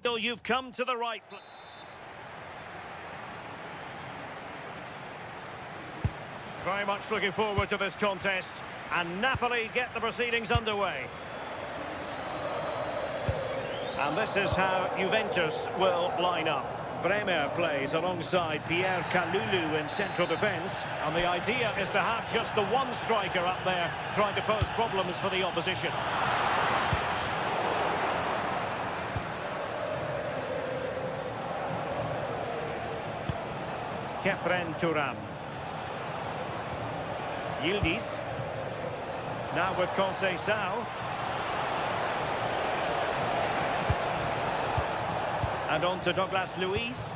Though you've come to the right place. Very much looking forward to this contest. And Napoli get the proceedings underway. And this is how Juventus will line up. Bremer plays alongside Pierre Kalulu in central defence. And the idea is to have just the one striker up there trying to pose problems for the opposition. Kefren Turam. Yildiz. Now with Conceição. And on to Douglas Luiz.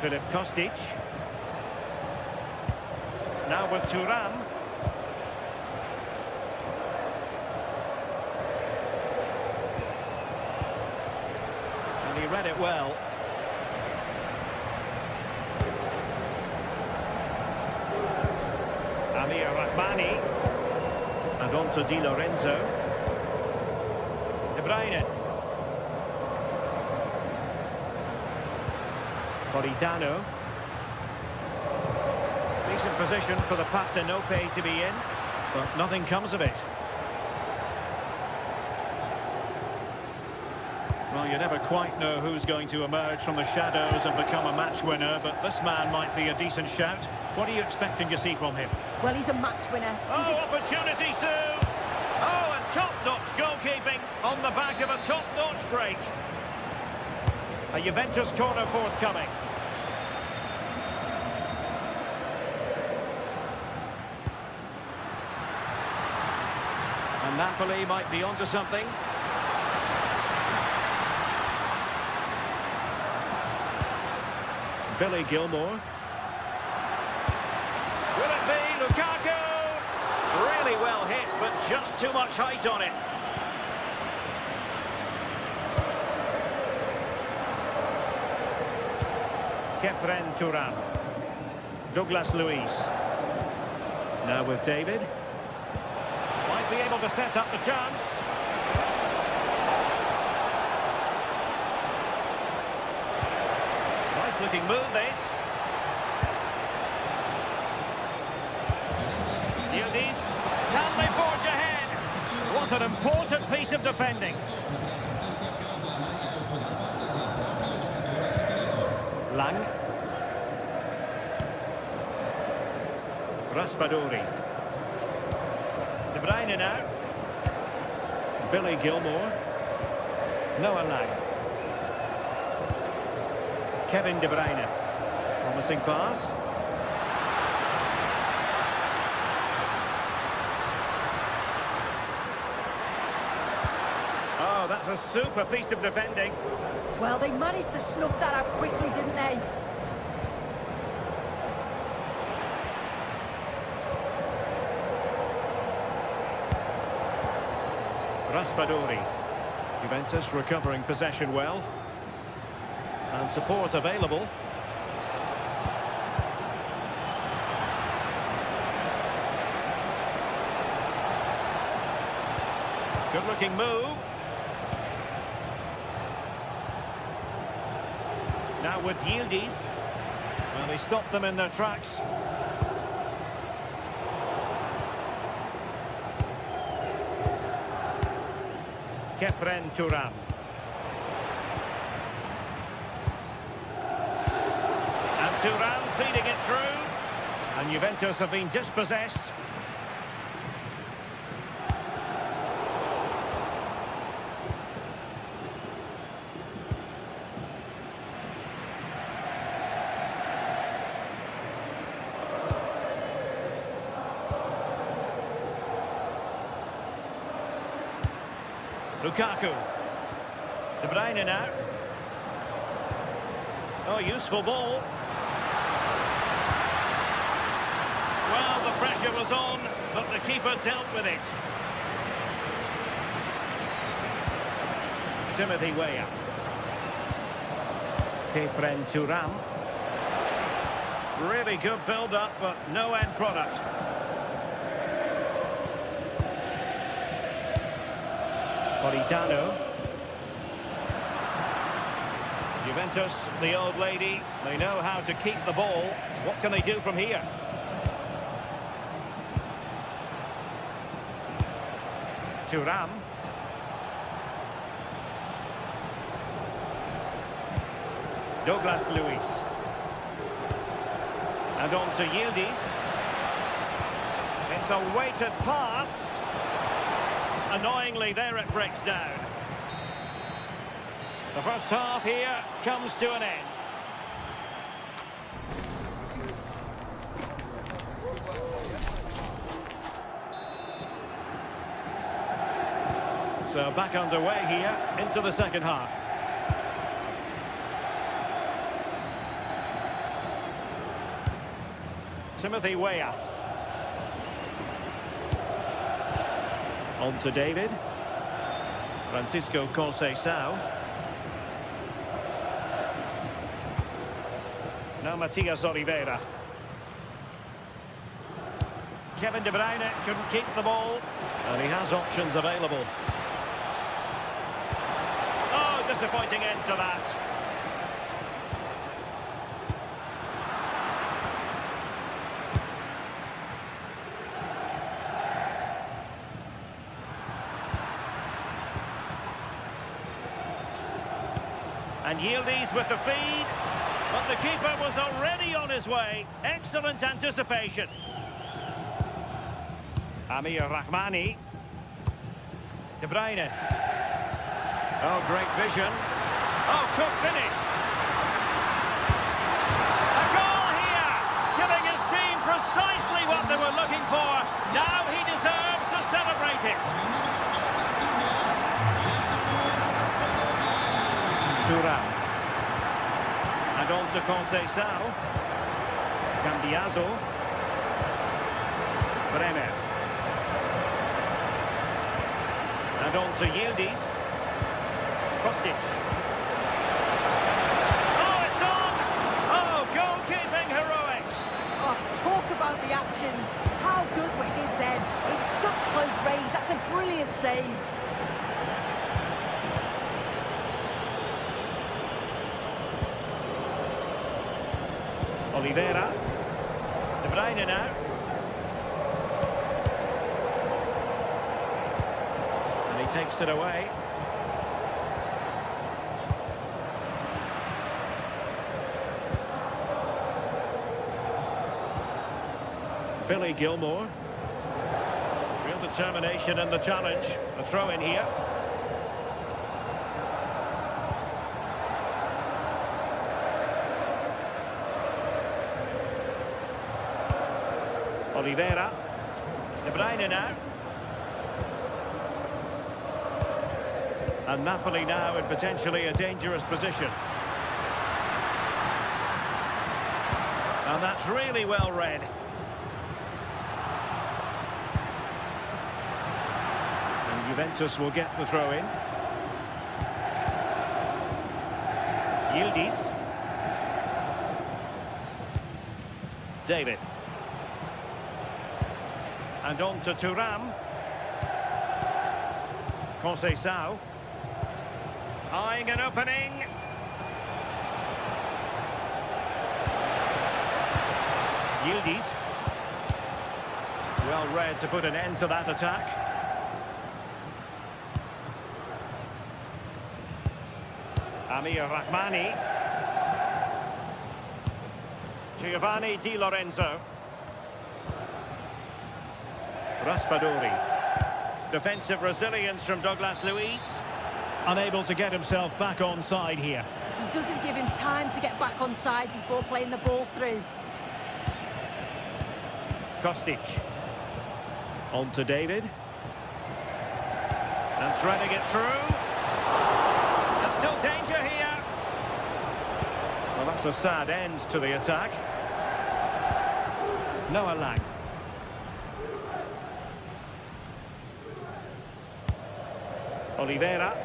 Filip Kostic. Now with Turam. And he read it well. Amir Rahmani. And on to Di Lorenzo. De Bruyne. Politano. Decent position for the Partenope to be in, but nothing comes of it. Well, you never quite know who's going to emerge from the shadows and become a match winner, but this man might be a decent shout. What are you expecting to see from him? Well, he's a match winner. Opportunity, Sue! Oh, and top-notch goalkeeping on the back of a top-notch break. A Juventus corner forthcoming. And Napoli might be onto something. Billy Gilmore. Will it be Lukaku? Really well hit, but just too much height on it. Kefren Turam. Douglas Luiz. Now with David. Might be able to set up the chance. Nice looking move this. Yildiz. Can they forge ahead? What an important piece of defending. Lang. Raspadori. De Bruyne now. Billy Gilmore. Noah Lang. Kevin De Bruyne. Promising pass. Oh, that's a super piece of defending. Well, they managed to snuff that out quickly, didn't they? Raspadori. Juventus recovering possession well. And support available. Good looking move. Now with Yildiz. Well, they stopped them in their tracks. Kefren Turam. And Turam feeding it through. And Juventus have been dispossessed. Lukaku. De Bruyne now. Oh, useful ball. Well, the pressure was on, but the keeper dealt with it. Timothy Weah. Kefren Turam. Really good build-up, but no end product. Politano. Juventus, the old lady, they know how to keep the ball. What can they do from here? Thuram. Douglas Luiz. And on to Yildiz. It's a weighted pass. Annoyingly, there it breaks down. The first half here comes to an end. So back underway here into the second half. Timothy Weah. On to David. Francisco Conceição. Now Matias Oliveira. Kevin De Bruyne couldn't keep the ball. And he has options available. Oh, disappointing end to that. And Yildiz with the feed. But the keeper was already on his way. Excellent anticipation. Amir Rahmani. De Bruyne. Oh, great vision. Oh, good finish. A goal here, giving his team precisely what they were looking for. Now he deserves to celebrate it. Thuram. And on to Conceição. Cambiaso. Bremer. And on to Yildiz. Kostic. Oh, it's on! Oh, goalkeeping heroics. Oh, talk about the actions. How good were his then? It's such close range. That's a brilliant save. Oliveira. De Bruyne now. And he takes it away. Billy Gilmore. Real determination in the challenge. A throw in here. Oliveira. De Bruyne now. And Napoli now in potentially a dangerous position. And that's really well read. And Juventus will get the throw in. Yildiz. David. And on to Thuram. Conceição. Eyeing an opening. Yildiz. Well read to put an end to that attack. Amir Rahmani. Giovanni Di Lorenzo. Raspadori. Defensive resilience from Douglas Luiz. Unable to get himself back on side here. He doesn't give him time to get back on side before playing the ball through. Kostic. On to David. And threading it through. There's still danger here. Well, that's a sad end to the attack. Noah Lang. Oliveira.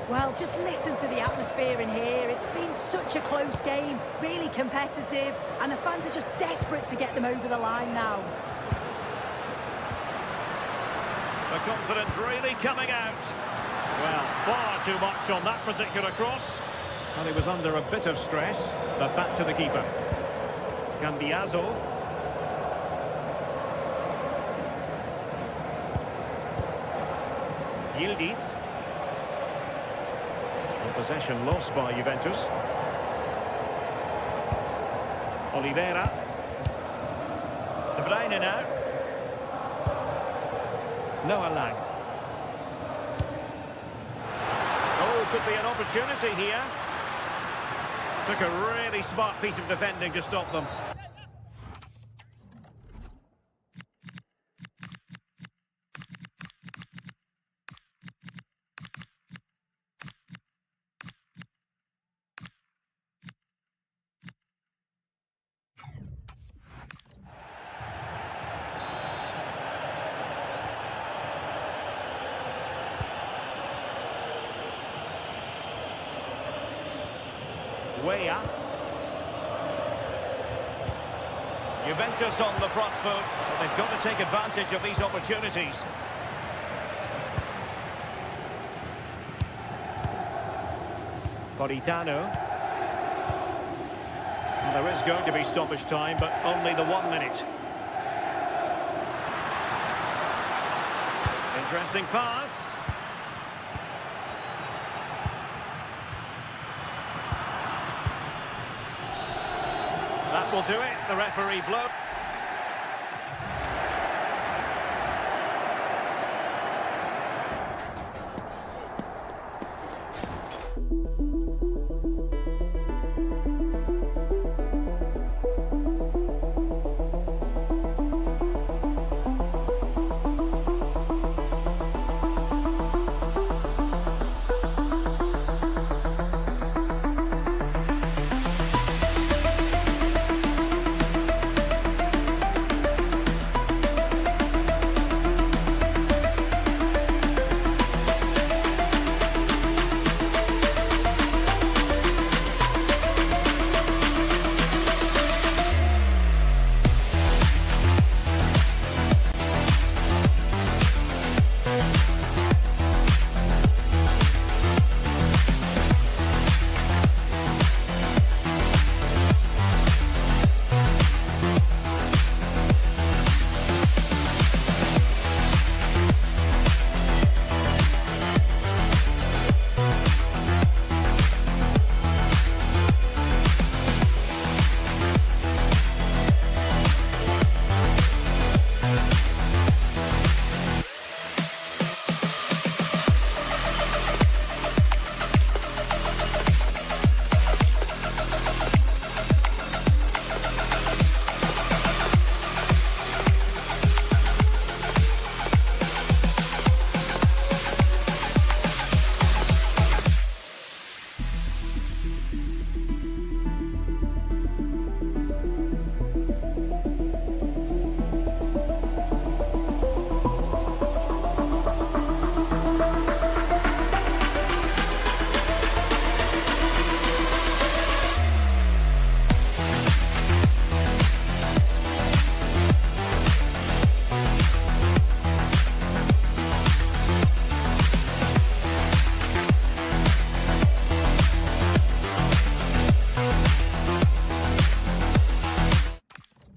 Well, just listen to the atmosphere in here. It's been such a close game, really competitive, and the fans are just desperate to get them over the line now. The confidence really coming out. Well, far too much on that particular cross. And he was under a bit of stress, but back to the keeper. Cambiaso. Yildiz. And possession lost by Juventus. Oliveira. De Bruyne now. Noah Lang. Oh, could be an opportunity here. Took a really smart piece of defending to stop them. Weah. Juventus on the front foot. They've got to take advantage of these opportunities. Politano. And there is going to be stoppage time, but only the 1 minute. Interesting pass. That will do it. The referee blow.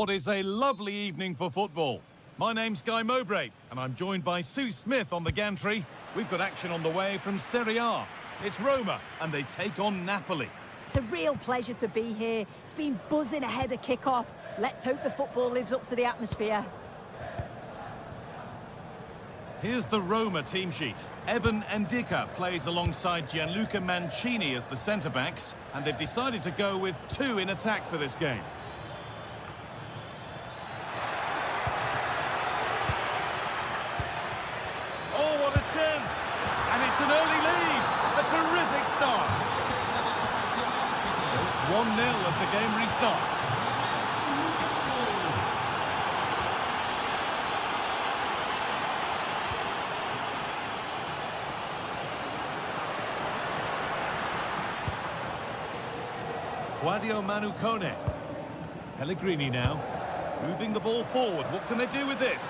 What is a lovely evening for football. My name's Guy Mowbray, and I'm joined by Sue Smith on the gantry. We've got action on the way from Serie A. It's Roma, and they take on Napoli. It's a real pleasure to be here. It's been buzzing ahead of kick-off. Let's hope the football lives up to the atmosphere. Here's the Roma team sheet. Evan Ndicka plays alongside Gianluca Mancini as the centre-backs, and they've decided to go with two in attack for this game. Oh, what a chance! And it's an early lead! A terrific start! So it's 1-0 as the game restarts. Claudio Manucone. Pellegrini now. Moving the ball forward. What can they do with this?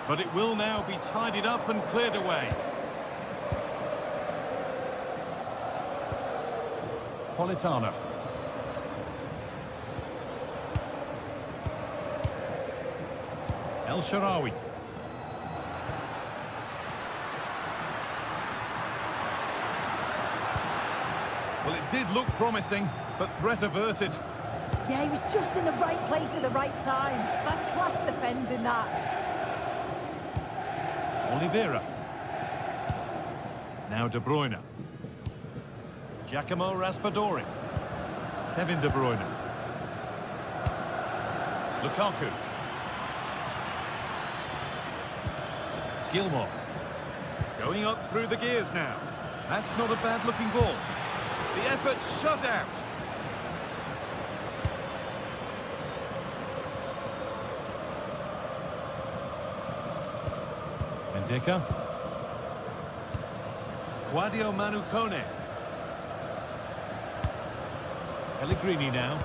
But it will now be tidied up and cleared away. Politano. El Shaarawy. Well, it did look promising, but threat averted. Yeah, he was just in the right place at the right time. That's class defending, that. Oliveira. Now De Bruyne. Giacomo Raspadori. Kevin De Bruyne. Lukaku. Gilmore. Going up through the gears now. That's not a bad-looking ball. The effort shut out. Mendika. Guadio Manu Kone. Pellegrini now.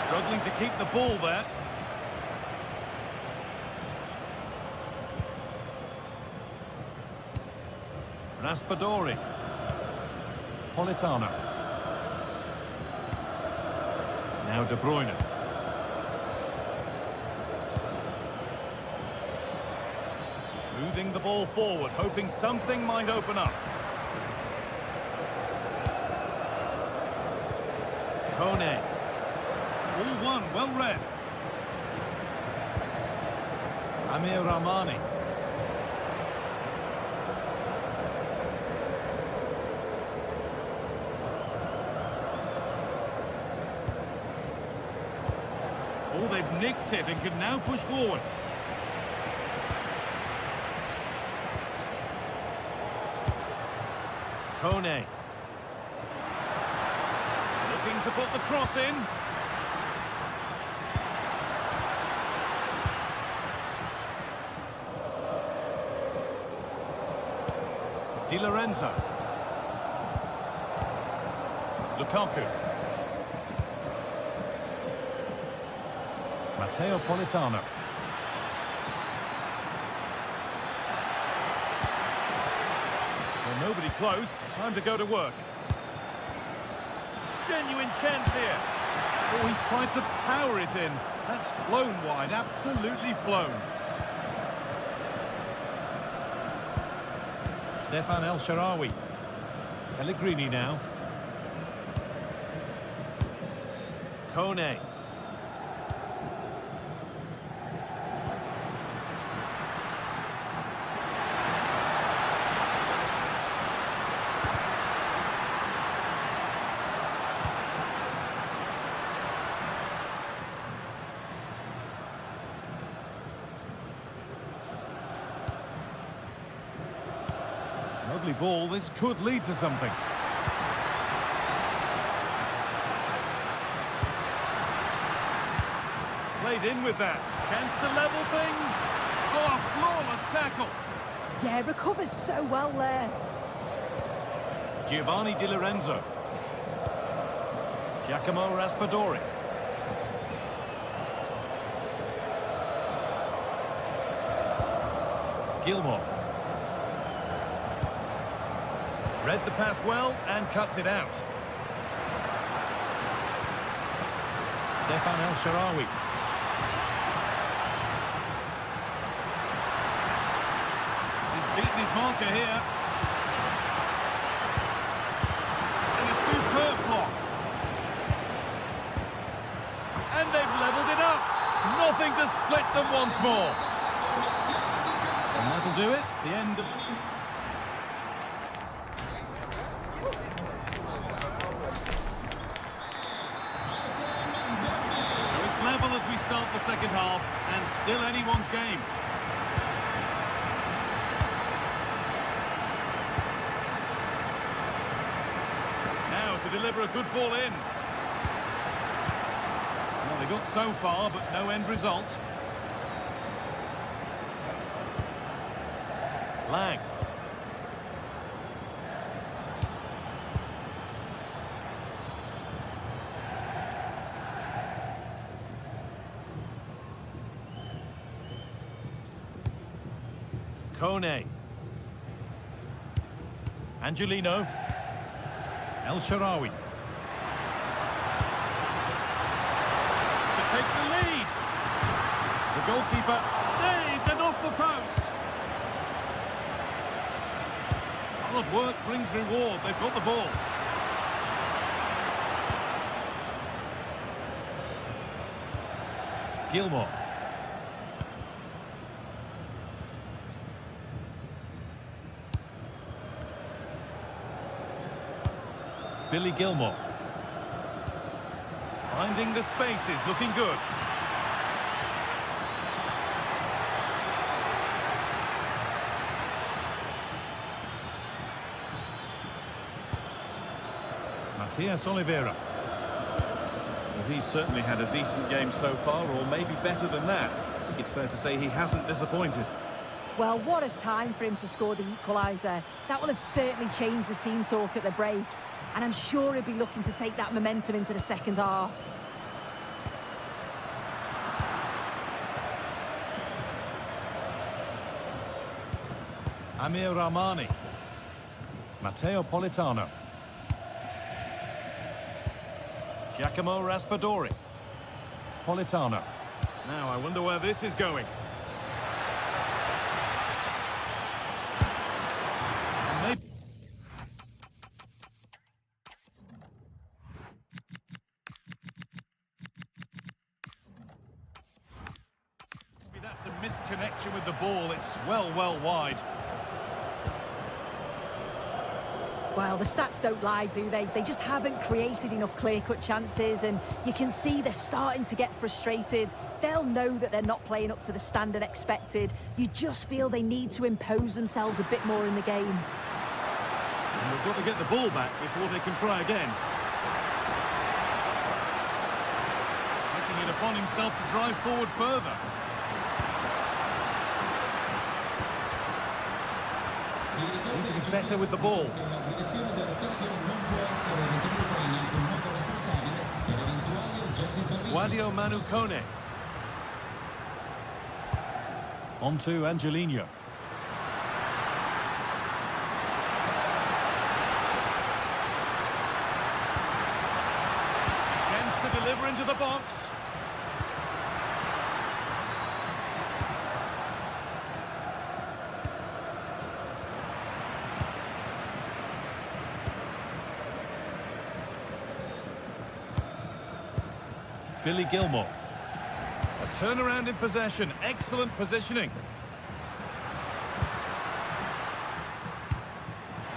Struggling to keep the ball there. Raspadori. Politano. Now De Bruyne. Moving the ball forward, hoping something might open up. Kone. All one, well read. Amir Rahmani. Oh, they've nicked it and can now push forward. Kone. Looking to put the cross in. Di Lorenzo. Lukaku. Matteo Politano. Well, nobody close. Time to go to work. Genuine chance here. Oh, he tried to power it in. That's flown wide, absolutely flown. Stefan El Shaarawy. Pellegrini now. Kone. Lovely ball, this could lead to something. Played in with that. Chance to level things. Oh, a flawless tackle. Yeah, recovers so well there. Giovanni Di Lorenzo. Giacomo Raspadori. Gilmore. Read the pass well and cuts it out. Stefan El Shaarawy. He's beaten his marker here. And a superb block. And they've levelled it up. Nothing to split them once more. And that'll do it. The end of... As we start the second half, and still anyone's game. Now to deliver a good ball in. Well, they got so far, but no end result. Lang. Kone. Angelino. El Shaarawy. To take the lead. The goalkeeper saved and off the post. Hard work brings reward. They've got the ball. Gilmore. Billy Gilmore. Finding the spaces, looking good. Matias Oliveira. Well, he's certainly had a decent game so far, or maybe better than that. I think it's fair to say he hasn't disappointed. Well, what a time for him to score the equaliser. That will have certainly changed the team talk at the break. And I'm sure he'll be looking to take that momentum into the second half. Amir Rahmani. Matteo Politano. Giacomo Raspadori. Politano. Now I wonder where this is going. And they... That's a misconnection with the ball. It's well wide. Well, the stats don't lie, do they? They just haven't created enough clear-cut chances, and you can see they're starting to get frustrated. They'll know that they're not playing up to the standard expected. You just feel they need to impose themselves a bit more in the game. And they've got to get the ball back before they can try again. Taking it upon himself to drive forward further. Need to be better with the ball. Guadio Manu Kone. On to Angelino. Chance to deliver into the box. Billy Gilmore. A turnaround in possession. Excellent positioning.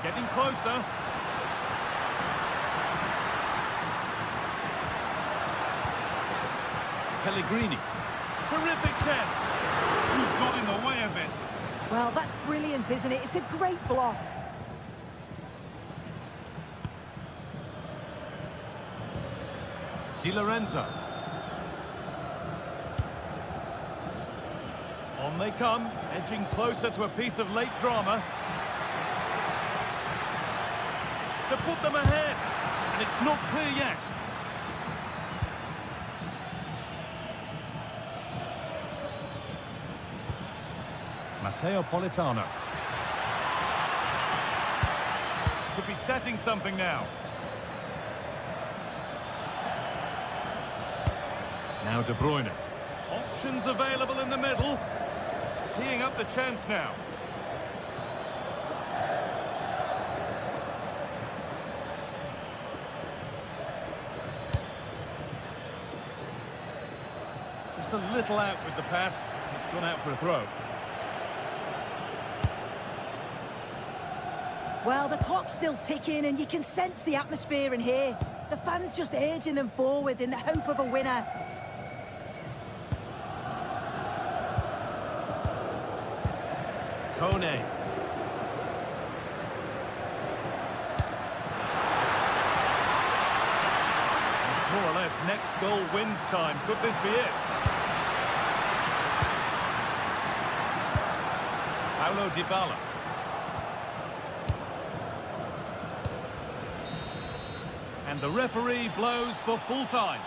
Getting closer. Pellegrini. Terrific chance. Who got in the way of it? Well, that's brilliant, isn't it? It's a great block. Di Lorenzo. On they come, edging closer to a piece of late drama. To put them ahead, and it's not clear yet. Matteo Politano. Could be setting something now. Now De Bruyne. Options available in the middle. Teeing up the chance now. Just a little out with the pass. It's gone out for a throw. Well, the clock's still ticking, and you can sense the atmosphere in here. The fans just urging them forward in the hope of a winner. Kone. It's more or less next goal wins time. Could this be it? Paulo Dybala. And the referee blows for full time.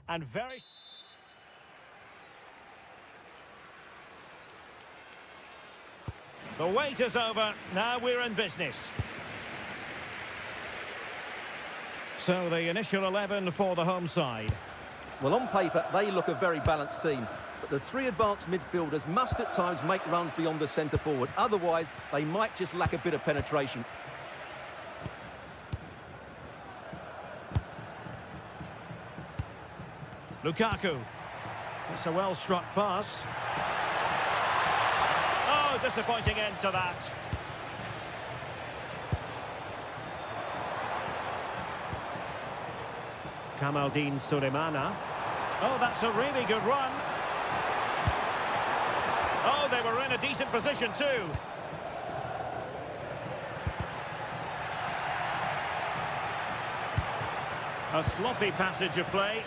and very... The wait is over, now we're in business. So the initial 11 for the home side. Well, on paper, they look a very balanced team. But the three advanced midfielders must at times make runs beyond the centre forward. Otherwise, they might just lack a bit of penetration. Lukaku. It's a well-struck pass. Oh, disappointing end to that. Kamaldeen Sulemana. Oh, that's a really good run. Oh, they were in a decent position too. A sloppy passage of play.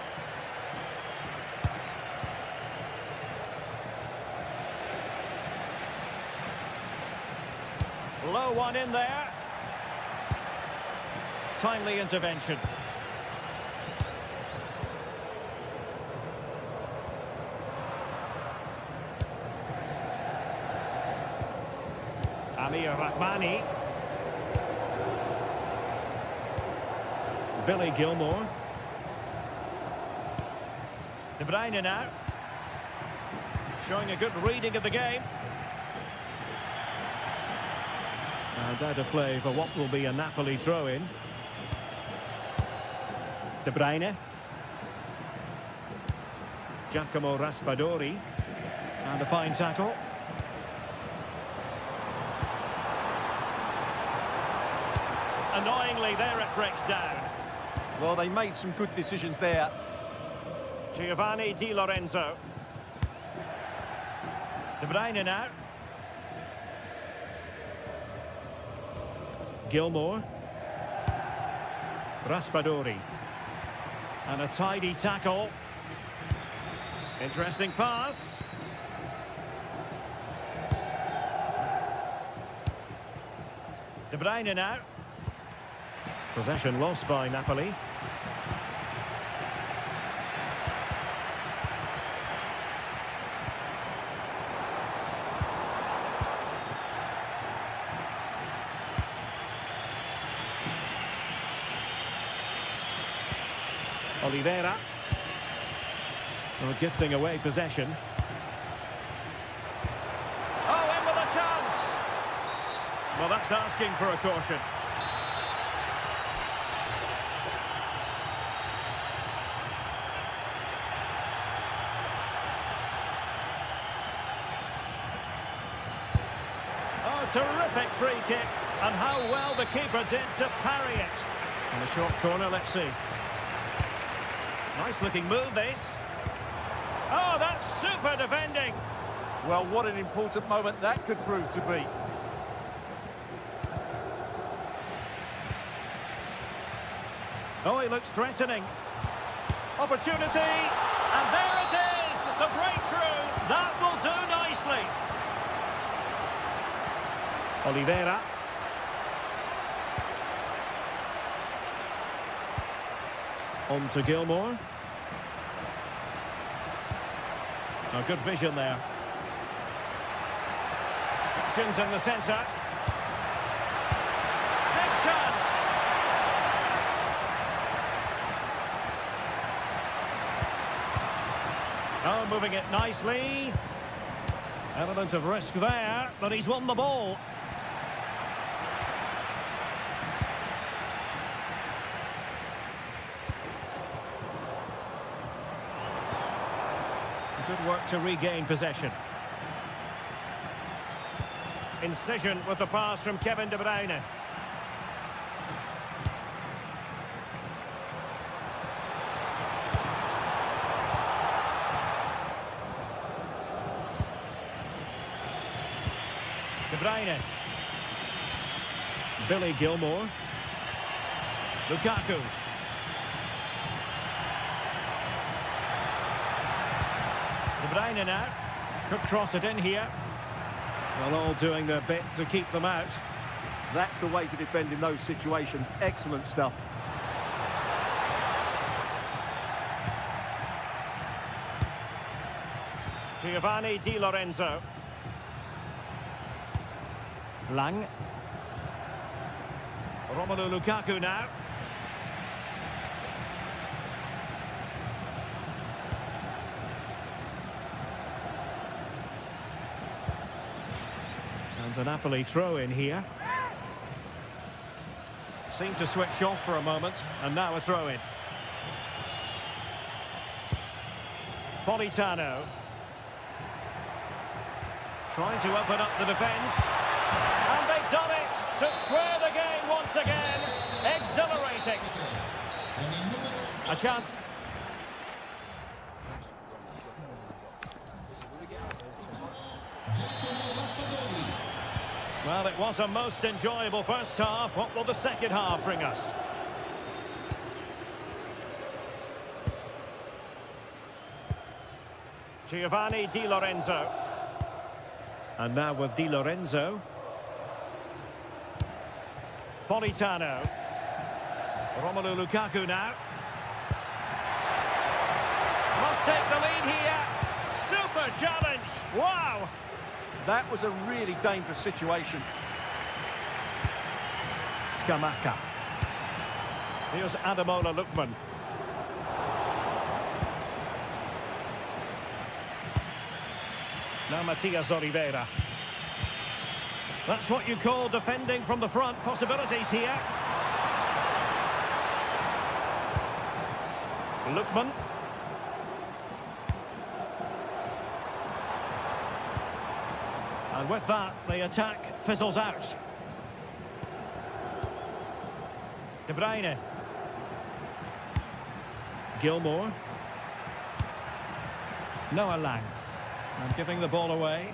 Low one in there. Timely intervention. Amir Rahmani. Billy Gilmore. De Bruyne now. Showing a good reading of the game. And out of play for what will be a Napoli throw-in. De Bruyne. Giacomo Raspadori. And a fine tackle. Annoyingly, there it breaks down. Well, they made some good decisions there. Giovanni Di Lorenzo. De Bruyne now. Gilmore. Raspadori. And a tidy tackle. Interesting pass. De Bruyne now. Possession lost by Napoli. Oliveira. Gifting away possession. Oh, in with a chance! Well, that's asking for a caution. Oh, terrific free kick. And how well the keeper did to parry it. In the short corner, let's see. Nice looking move, this. Oh, that's super defending. Well, what an important moment that could prove to be. Oh, he looks threatening. Opportunity. And there it is. The breakthrough. That will do nicely. Oliveira. On to Gilmore. Oh, good vision there. Options in the centre. Big chance. Oh, moving it nicely. Element of risk there, but he's won the ball. Good work to regain possession. Incision with the pass from Kevin De Bruyne. De Bruyne. Billy Gilmore. Lukaku. De Bruyne now. Could cross it in here. Well, all doing their bit to keep them out. That's the way to defend in those situations. Excellent stuff. Giovanni Di Lorenzo. Lang. Romelu Lukaku now. And a Napoli throw in here. Seemed to switch off for a moment, and now a throw in. Politano. Trying to open up the defence. And they've done it to square the game once again. Exhilarating. A chance. Well, it was a most enjoyable first half. What will the second half bring us? Giovanni Di Lorenzo. And now with Di Lorenzo. Politano. Romelu Lukaku now. Must take the lead here. Super challenge. Wow. That was a really dangerous situation. Scamacca. Here's Ademola Lookman. Now Matias Oliveira. That's what you call defending from the front. Possibilities here. Lookman. And with that, the attack fizzles out. De Bruyne. Gilmour. Noah Lang. And giving the ball away.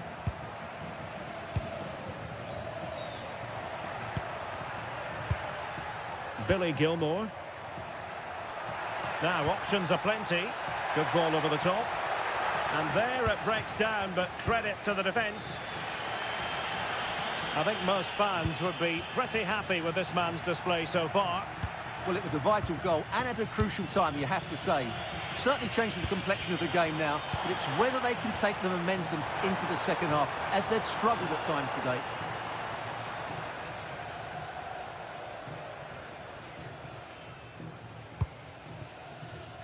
Billy Gilmour. Now options are plenty. Good ball over the top. And there it breaks down, but credit to the defence. I think most fans would be pretty happy with this man's display so far. Well, it was a vital goal and at a crucial time, you have to say. Certainly changes the complexion of the game now, but it's whether they can take the momentum into the second half, as they've struggled at times today.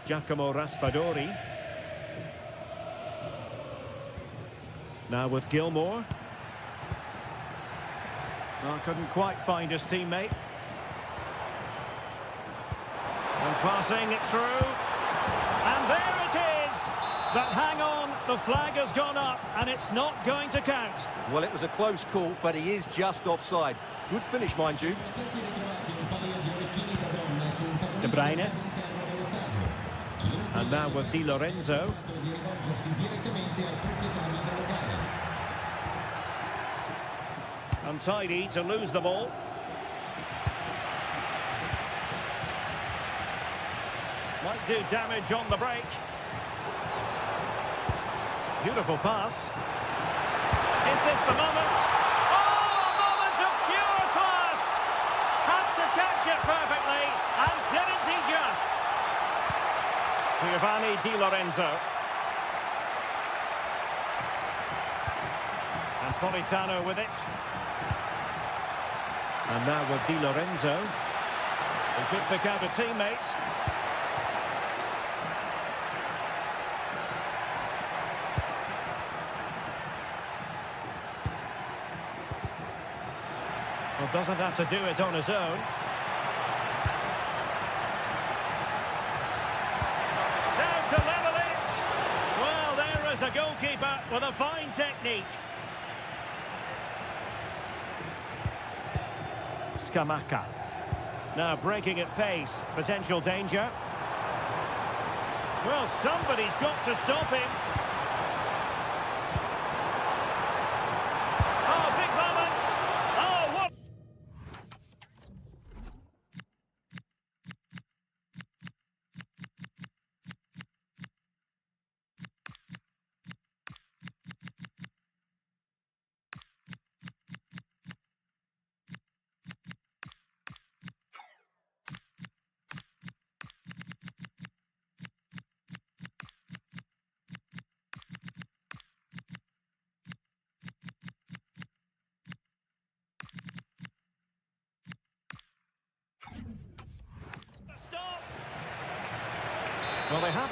Giacomo Raspadori. Now with Gilmour. Well, couldn't quite find his teammate. And passing it through. And there it is! But hang on, the flag has gone up and it's not going to count. Well, it was a close call, but he is just offside. Good finish, mind you. De Bruyne. And now with Di Lorenzo. Untidy to lose the ball. Might do damage on the break. Beautiful pass. Is this the moment? Oh, a moment of pure class! Had to catch it perfectly, and didn't he just? Giovanni Di Lorenzo. And Politano with it. And now with Di Lorenzo. He could pick out a teammate. Well, doesn't have to do it on his own. Now to level it. Well, there is a goalkeeper with a fine technique. Scamacca. Now breaking at pace. Potential danger. Well, somebody's got to stop him. Oh, big moment. Oh, what?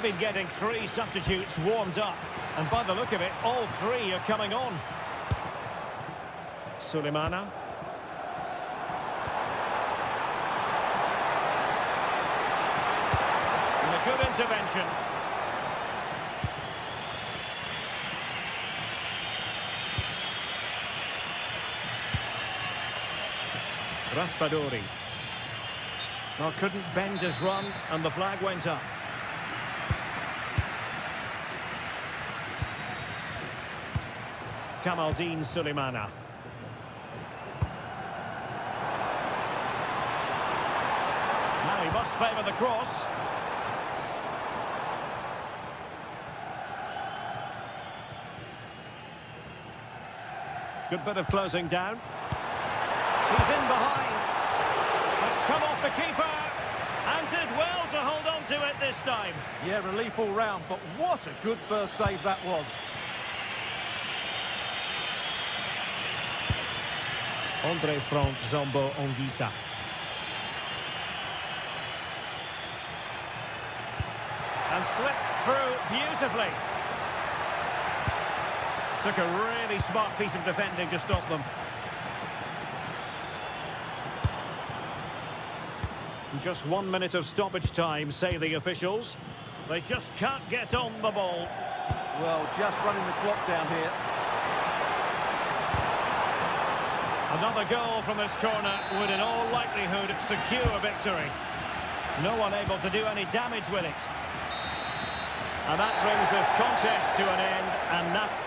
been getting 3 substitutes warmed up. And by the look of it, all 3 are coming on. Sulemana. And a good intervention. Raspadori. Well, couldn't bend his run, and the flag went up. Kamaldeen Sulemana. Now he must favour the cross. Good bit of closing down. He's in behind. It's come off the keeper. And did well to hold on to it this time. Yeah, relief all round, but what a good first save that was. Andre Frank Zombo Onguisa. And slipped through beautifully. Took a really smart piece of defending to stop them. Just 1 minute of stoppage time, say the officials. They just can't get on the ball. Well, just running the clock down here. Another goal from this corner would in all likelihood secure victory. No one able to do any damage with it. And that brings this contest to an end, and Napoli.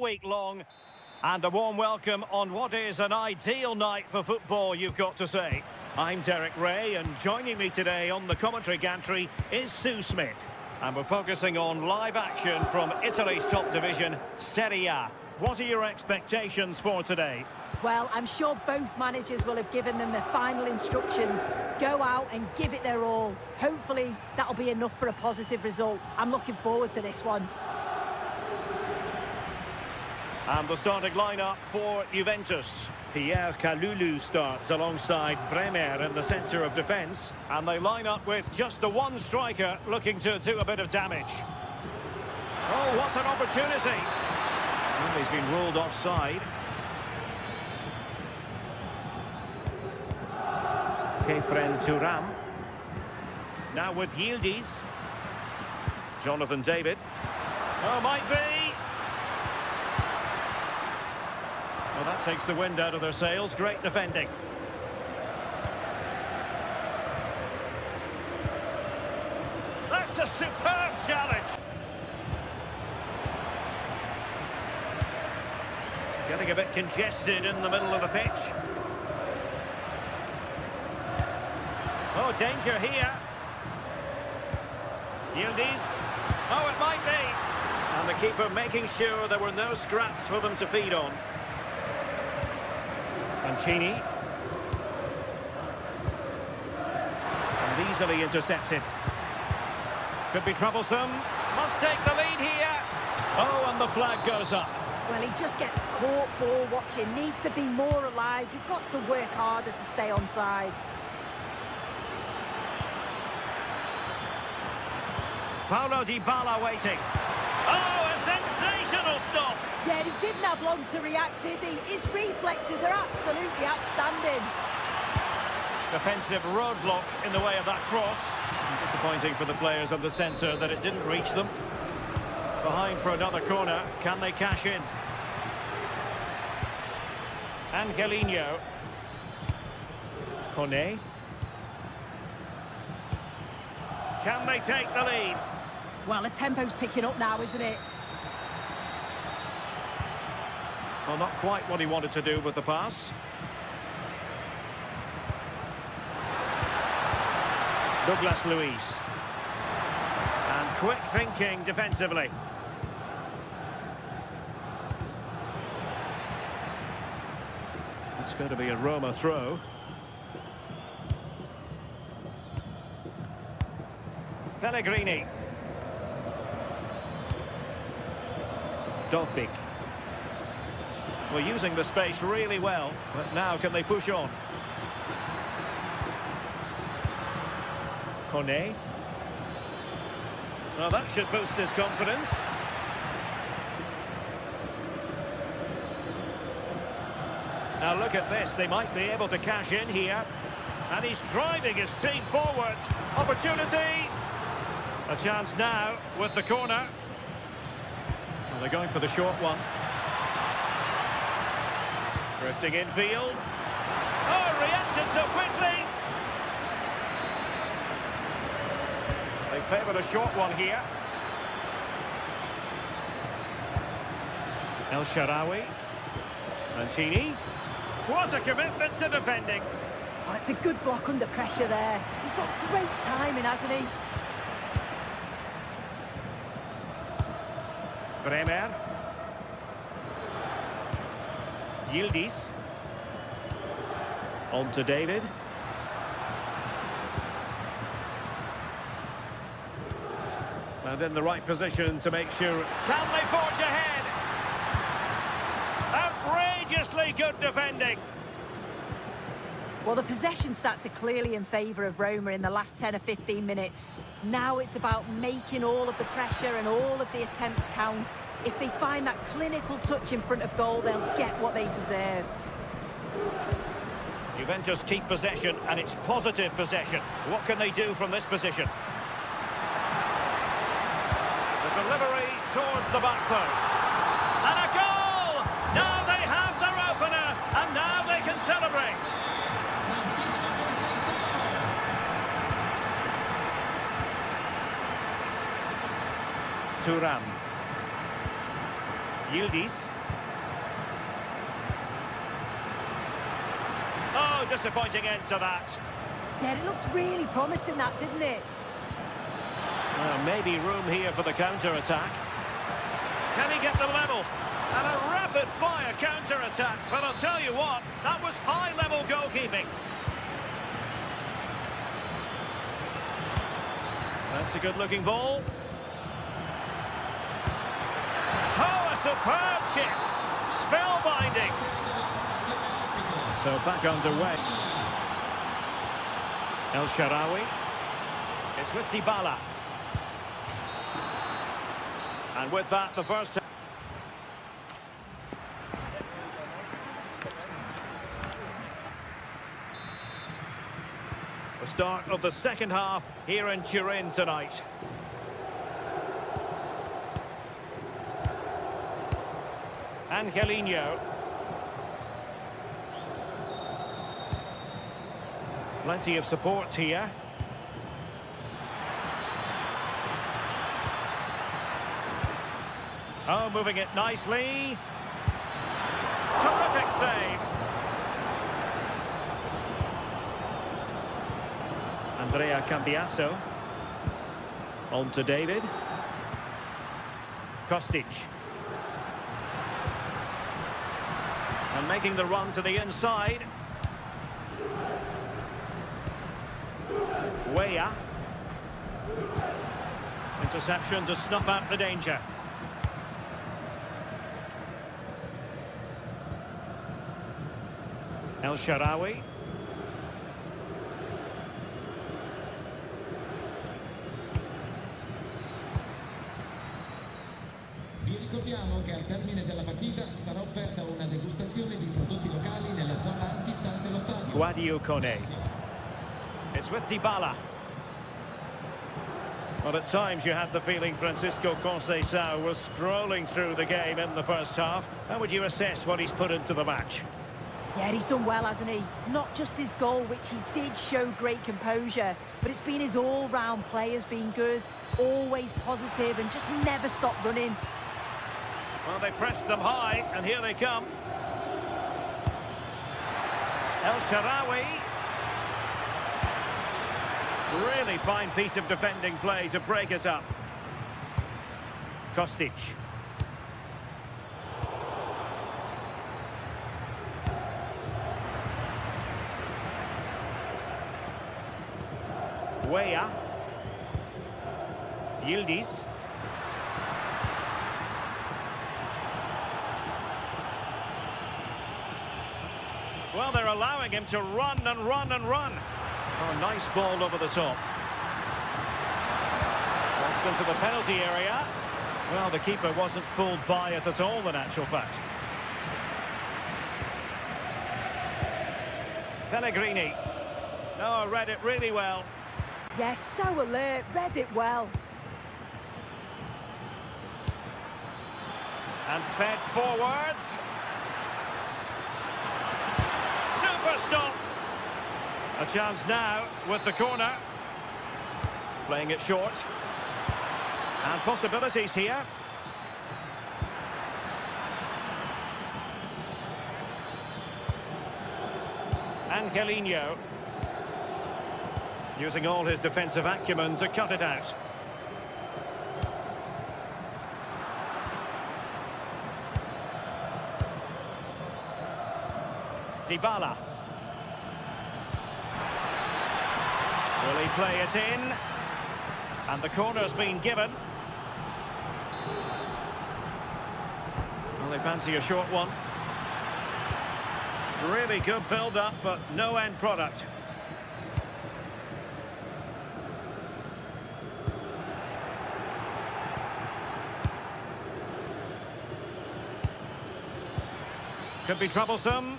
Week long, and a warm welcome on what is an ideal night for football, you've got to say. I'm Derek Ray, and joining me today on the commentary gantry is Sue Smith, and we're focusing on live action from Italy's top division, Serie A. What are your expectations for today? Well, I'm sure both managers will have given them their final instructions. Go out and give it their all. Hopefully that'll be enough for a positive result. I'm looking forward to this one. And the starting lineup for Juventus. Pierre Kalulu starts alongside Bremer in the centre of defence. And they line up with just the one striker looking to do a bit of damage. Oh, what an opportunity! And he's been ruled offside. Kefren Turam. Now with Yildiz. Jonathan David. Oh, might be! Well, that takes the wind out of their sails. Great defending. That's a superb challenge. Getting a bit congested in the middle of the pitch. Oh, danger here. Yildiz. Oh, it might be. And the keeper making sure there were no scraps for them to feed on. Mancini. And easily intercepted. Could be troublesome. Must take the lead here. Oh, and the flag goes up. Well, he just gets caught ball watching. Needs to be more alive. You've got to work harder to stay onside. Paulo Dybala waiting. Oh, a sensational stop. Yeah, he didn't have long to react, did he? His reflexes are absolutely outstanding. Defensive roadblock in the way of that cross. Disappointing for the players of the centre that it didn't reach them. Behind for another corner. Can they cash in? Angelino. Kone. Can they take the lead? Well, the tempo's picking up now, isn't it? Well, not quite what he wanted to do with the pass. Douglas Luiz. And quick thinking defensively. It's going to be a Roma throw. Pellegrini. Dovbik. We're using the space really well, but now can they push on? Kone. Well, that should boost his confidence. Now look at this, they might be able to cash in here. And he's driving his team forward. Opportunity! A chance now with the corner. Well, they're going for the short one. Drifting infield. Oh, reacted so quickly! They favoured a short one here. El Shaarawy. Mancini. What a commitment to defending. Oh, it's a good block under pressure there. He's got great timing, hasn't he? Bremer. Yildiz. On to David. And in the right position to make sure. Can they forge ahead? Outrageously good defending. Well, the possession stats are clearly in favour of Roma in the last 10 or 15 minutes. Now it's about making all of the pressure and all of the attempts count. If they find that clinical touch in front of goal, they'll get what they deserve. Juventus keep possession, and it's positive possession. What can they do from this position? The delivery towards the back post. And a goal! Now they have their opener, and now they can celebrate. Thuram. Yildiz. Oh, disappointing end to that. Yeah, it looked really promising, that, didn't it? Well, maybe room here for the counter-attack. Can he get them level? And a rapid-fire counter-attack. But I'll tell you what, that was high-level goalkeeping. That's a good-looking ball. Oh, a superb chip. Spellbinding. So back underway. El Shaarawy. It's with Dybala. And with that, the first... The start of the second half here in Turin tonight. Angelino. Plenty of support here. Oh, moving it nicely. Terrific save. Andrea Cambiasso. On to David. Kostic. And making the run to the inside. Weah. Interception to snuff out the danger. El Shaarawy. Vi ricordiamo che al termine della partita sarà offerta una degustazione di prodotti locali nella zona antistante lo stadio. Guadio Kone. It's with Dybala. Well, at times you had the feeling Francisco Conceição was strolling through the game in the first half. How would you assess what he's put into the match? Yeah, he's done well, hasn't he? Not just his goal, which he did show great composure, but it's been his all-round play has been good, always positive and just never stopped running. Well, they pressed them high, and here they come. El Shaarawy. Really fine piece of defending play to break us up. Kostic. Weah. Yildiz. Well, they're allowing him to run and run and run. Oh, nice ball over the top. Crossed into the penalty area. Well, the keeper wasn't fooled by it at all, in actual fact. Pellegrini. Oh, read it really well. Yes, so alert, read it well. And fed forwards. Super stop. A chance now with the corner. Playing it short. And possibilities here. Angelino. Using all his defensive acumen to cut it out. Dybala. Will he play it in? And the corner's been given. Well, they fancy a short one. Really good build-up, but no end product. Could be troublesome.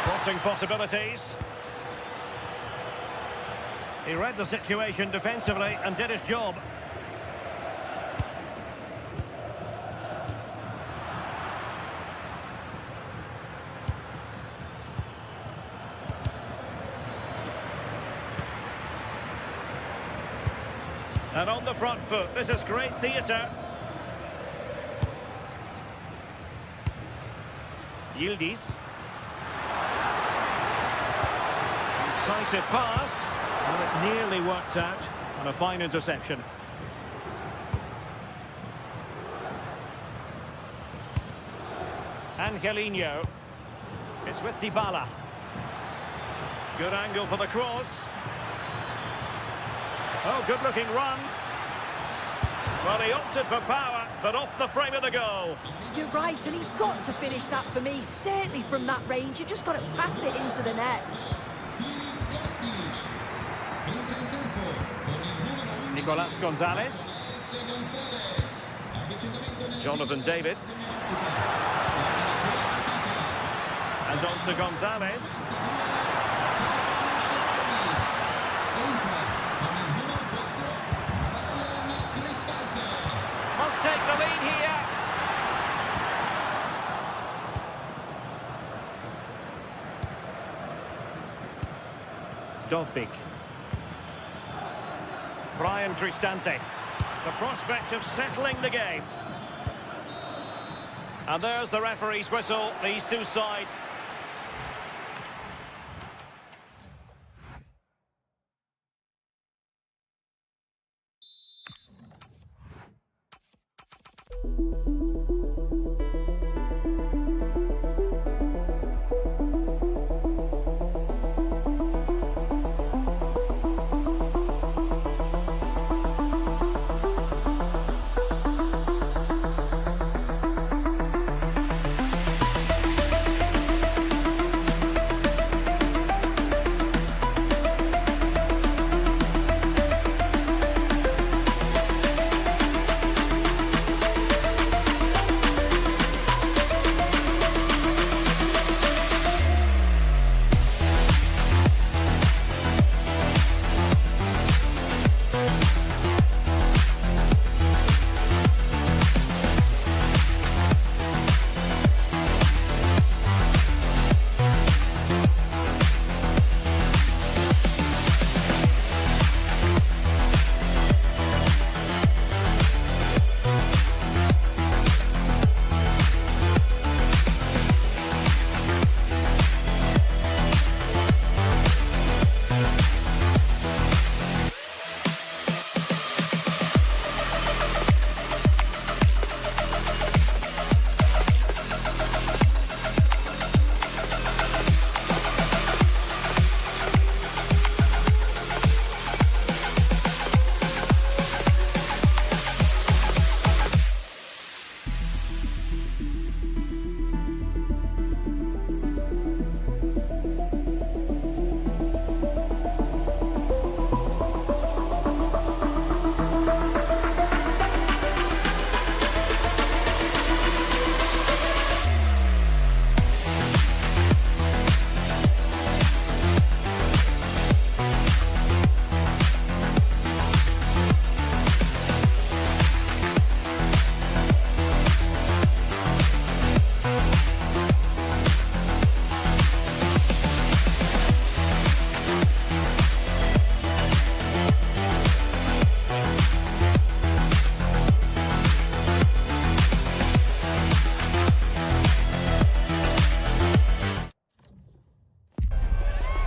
Crossing possibilities. He read the situation defensively and did his job. And on the front foot, this is great theatre. Yildiz. Incisive pass. And it nearly worked out on a fine interception. Angelino. It's with Dybala. Good angle for the cross. Oh, good-looking run. Well, he opted for power, but off the frame of the goal. You're right, and he's got to finish that for me. Certainly from that range, you just got to pass it into the net. Nicolas Gonzalez. Jonathan David. And on to Gonzalez. Must take the lead here. Dovbik. Brian Cristante. The prospect of settling the game. And there's the referee's whistle. These two sides.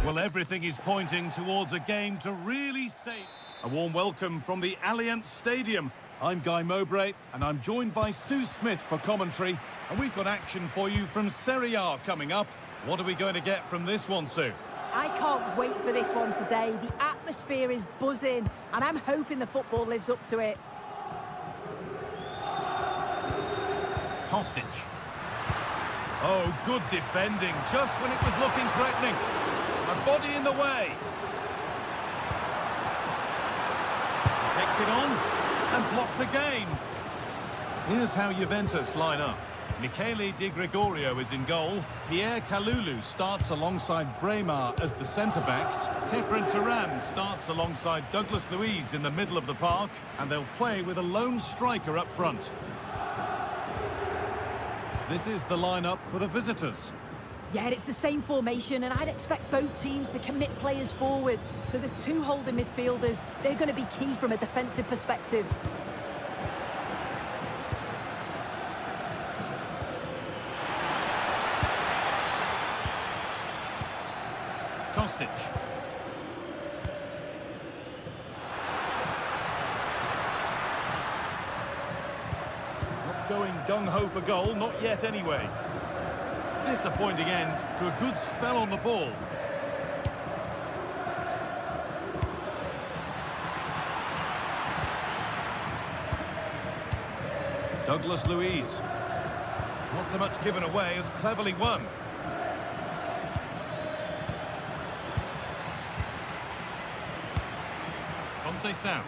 Well, everything is pointing towards a game to really save. A warm welcome from the Allianz Stadium. I'm Guy Mowbray, and I'm joined by Sue Smith for commentary. And we've got action for you from Serie A coming up. What are we going to get from this one, Sue? I can't wait for this one today. The atmosphere is buzzing, and I'm hoping the football lives up to it. Kostic. Oh, good defending, just when it was looking threatening. A body in the way. Takes it on and blocked again. Here's how Juventus line up. Michele Di Gregorio is in goal. Pierre Kalulu starts alongside Bremer as the centre-backs. Kefren Turam starts alongside Douglas Luiz in the middle of the park. And they'll play with a lone striker up front. This is the lineup for the visitors. Yeah, it's the same formation, and I'd expect both teams to commit players forward. So the two holding midfielders, they're going to be key from a defensive perspective. Kostic. Not going gung-ho for goal, not yet anyway. Disappointing end to a good spell on the ball. Douglas Luiz. Not so much given away as cleverly won. Conceição.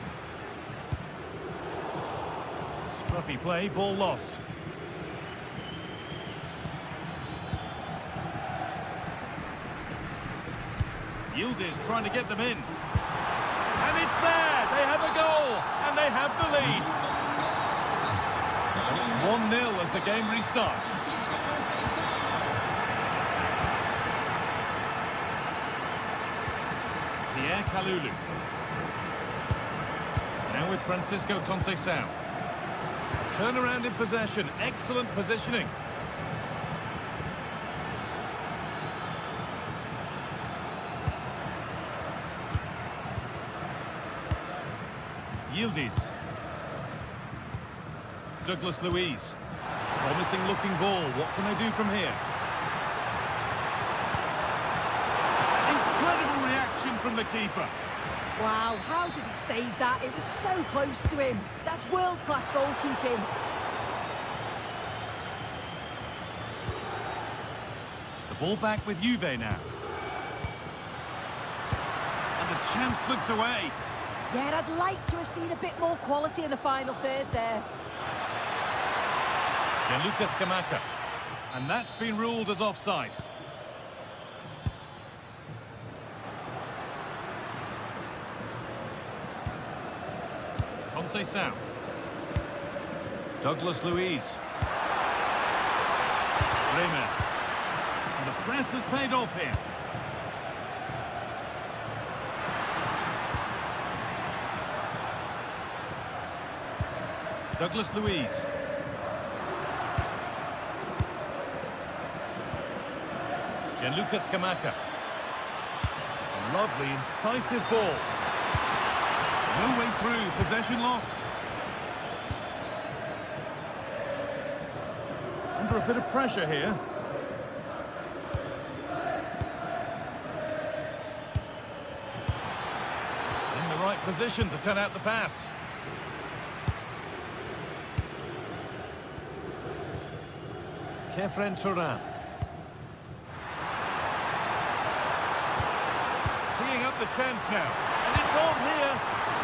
Scruffy play, ball lost. Yildiz trying to get them in. And it's there! They have a goal! And they have the lead. It's 1-0 as the game restarts. Pierre Kalulu. Now with Francisco Conceição. Turnaround in possession, excellent positioning. Yildiz. Douglas Luiz. Promising looking ball. What can they do from here? Incredible reaction from the keeper. Wow, how did he save that? It was so close to him. That's world-class goalkeeping. The ball back with Juve now. And the chance slips away. Yeah, I'd like to have seen a bit more quality in the final third there. Gianluca Scamacca. And that's been ruled as offside. Conceição. Douglas Luiz. Roma. And the press has paid off here. Douglas Luiz. Gianluca Scamacca. A lovely, incisive ball. No way through, possession lost. Under a bit of pressure here. In the right position to cut out the pass. Kefren Turan. Teeing up the chance now. And it's on here.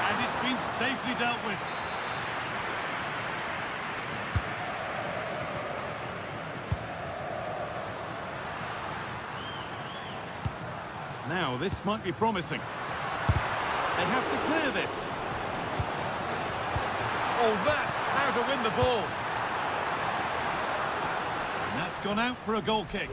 And it's been safely dealt with. Now, this might be promising. They have to clear this. Oh, that's how to win the ball. And that's gone out for a goal kick.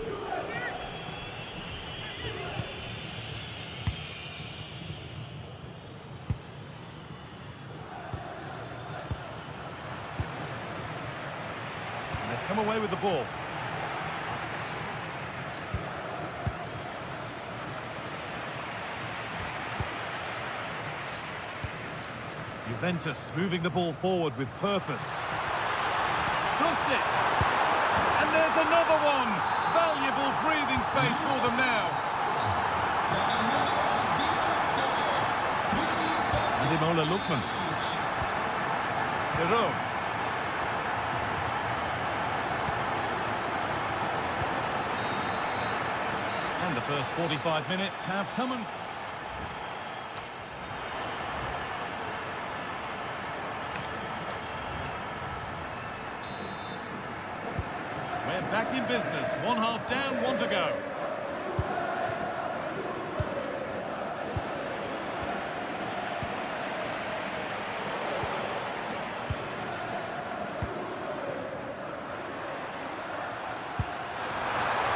Come away with the ball. Juventus moving the ball forward with purpose. Kostic! And there's another one! Valuable breathing space for them now. Ademola Lookman. Voron. And the first 45 minutes have come and... We're back in business. 1 half down, 1 to go.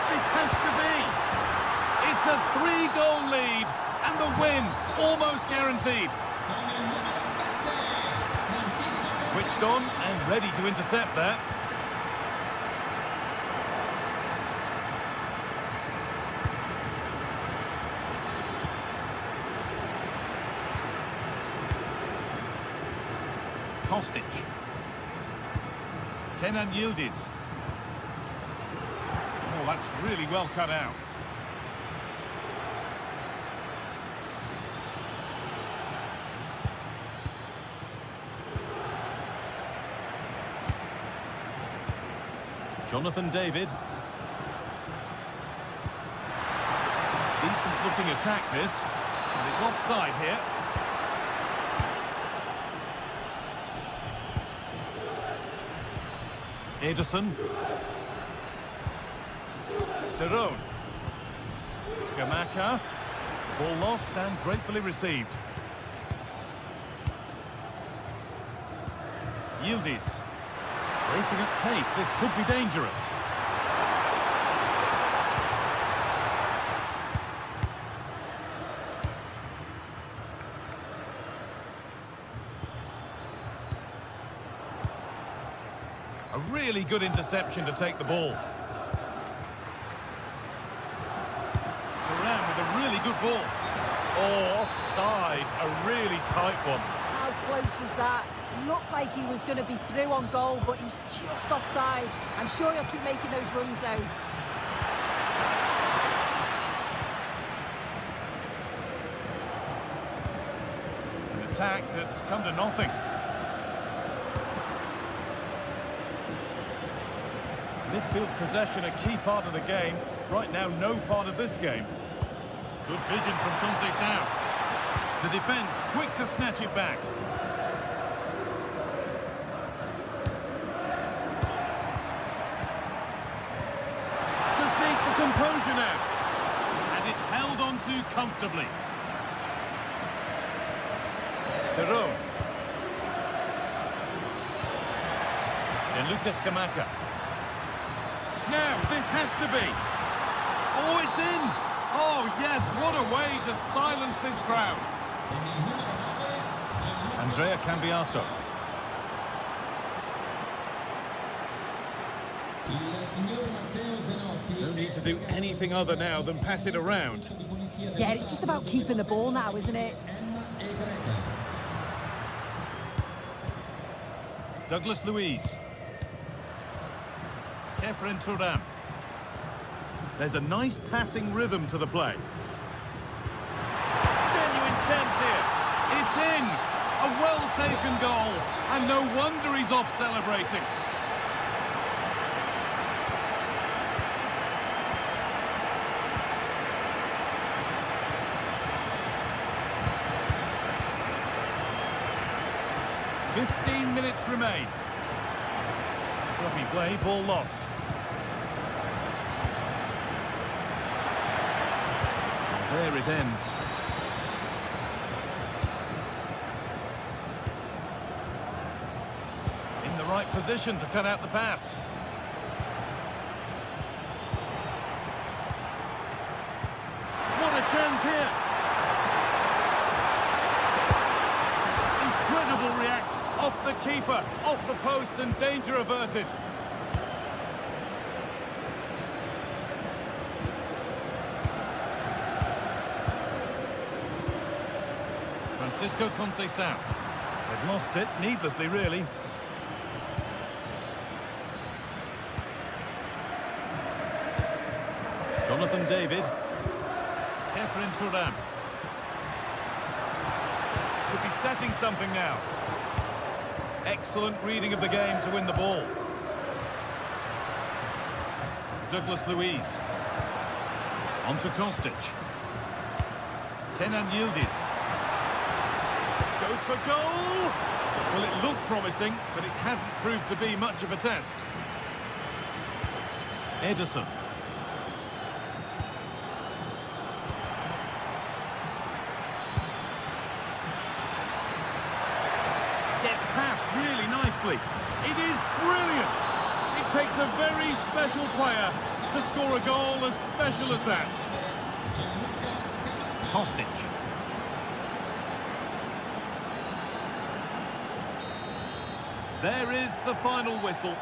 This has to be. It's a 3-goal lead, and the win almost guaranteed. Switched on and ready to intercept that. Kostic. Kenan Yildiz. Oh, that's really well cut out. Jonathan David. Decent looking attack this. And it's offside here. Ederson. Voron. Scamacca. Ball lost and gratefully received. Yildiz. Breaking at pace, this could be dangerous. A really good interception to take the ball. Around with a really good ball. Oh, offside. A really tight one. How close was that? Looked like he was going to be through on goal, but he's just offside. I'm sure he'll keep making those runs, though. An attack that's come to nothing. Midfield possession, a key part of the game. Right now, no part of this game. Good vision from Conceição. The defence quick to snatch it back. Just needs the composure now. And it's held on to comfortably. Voron. And Lucas Kamaka. Now, this has to be. Oh, it's in! Oh, yes, what a way to silence this crowd. Andrea Cambiaso. No need to do anything other now than pass it around. Yeah, it's just about keeping the ball now, isn't it? Douglas Luiz. Kefren Turam. There's a nice passing rhythm to the play. Genuine chance here. It's in. A well-taken goal. And no wonder he's off celebrating. "15 minutes remain. Scruffy play, ball lost. There it ends. In the right position to cut out the pass. What a chance here! Incredible react off the keeper, off the post, and danger averted. Francisco Conceição. They've lost it, needlessly really. Jonathan David. Kefren Turam. Could be setting something now. Excellent reading of the game to win the ball. Douglas Luiz. On to Kostic. Kenan Yildiz. Goes for goal! Well, it looked promising, but it hasn't proved to be much of a test. Ederson. Gets past really nicely. It is brilliant! It takes a very special player to score a goal as special as that. Kostic. There is the final whistle.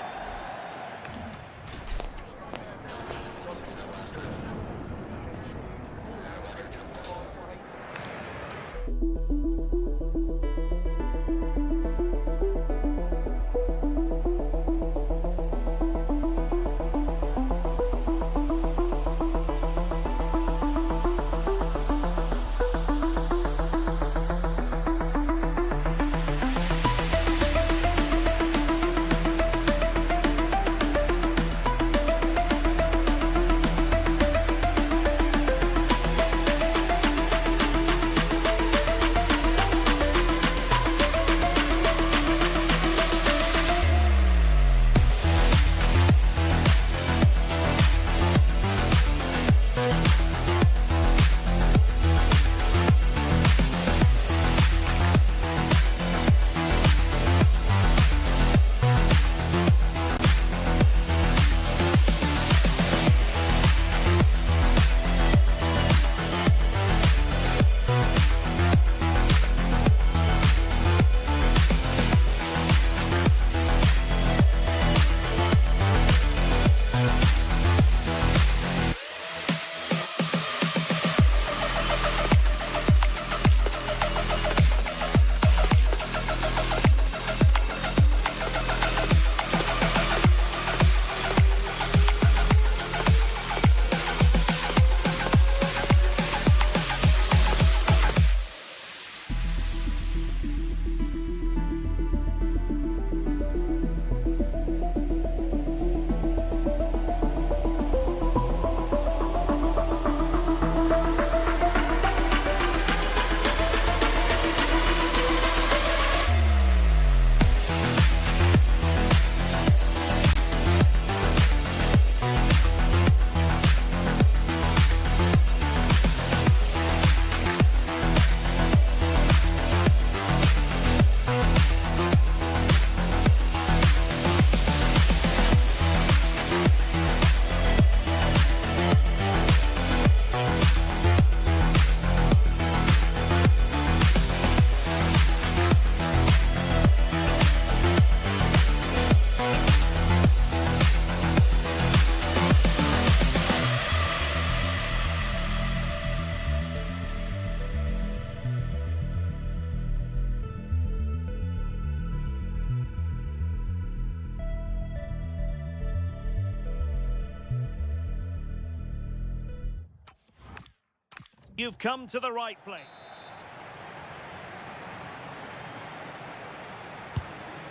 You've come to the right place.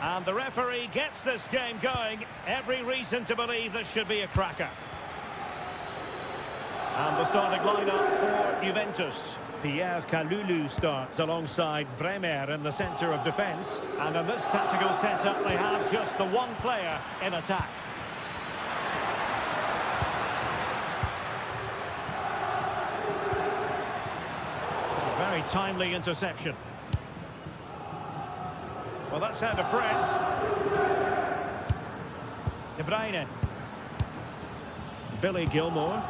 And the referee gets this game going. Every reason to believe this should be a cracker. And the starting lineup for Juventus. Pierre Kalulu starts alongside Bremer in the centre of defence. And in this tactical setup, they have just the one player in attack. Very timely interception. Well, that's how to press. De Bruyne. Billy Gilmore.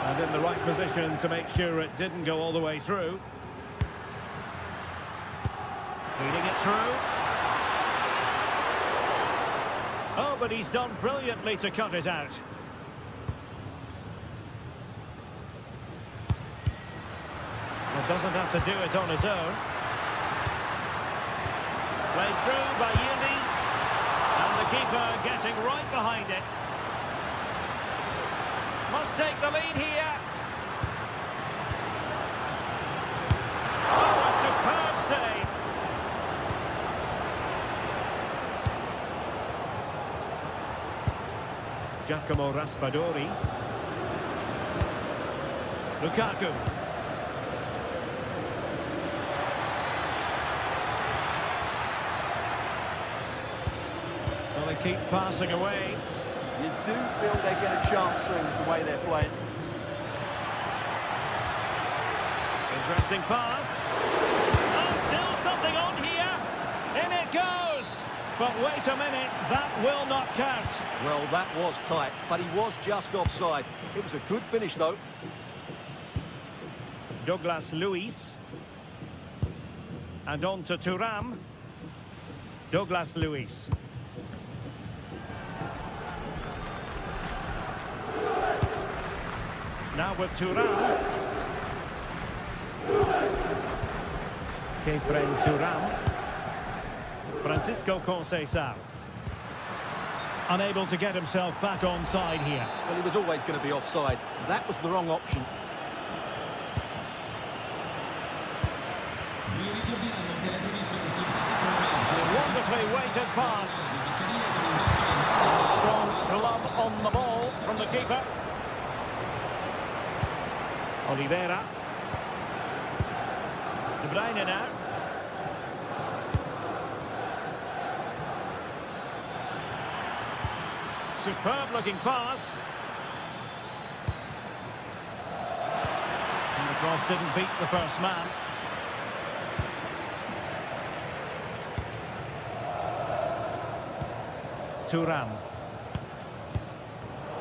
And in the right position to make sure it didn't go all the way through. Feeding it through. Oh, but he's done brilliantly to cut it out. Well, doesn't have to do it on his own. Played through by Yildiz. And the keeper getting right behind it. Must take the lead here. Oh, a superb save. Giacomo Raspadori. Lukaku. Well, they keep passing away. You do feel they get a chance soon, the way they're playing. Interesting pass. Oh, still something on here. In it goes. But wait a minute, that will not count. Well, that was tight, but he was just offside. It was a good finish, though. Douglas Luiz. And on to Thuram. Douglas Luiz. Now with Thuram. Kefren Thuram. Francisco Conceição. Unable to get himself back on side here. Well, he was always going to be offside. That was the wrong option. Wonderfully weighted pass. Strong glove on the ball from the keeper. Oliveira. De Bruyne now. Superb looking pass. And the cross didn't beat the first man. Thuram.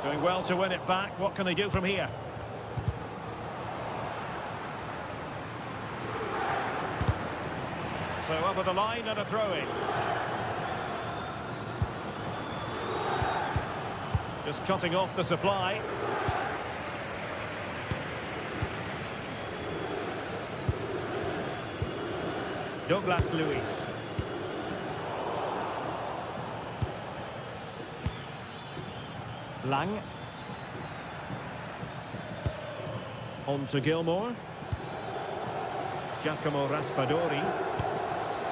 Doing well to win it back. What can they do from here? So over the line and a throw-in. Just cutting off the supply. Douglas Luiz. Lang. On to Gilmore. Giacomo Raspadori.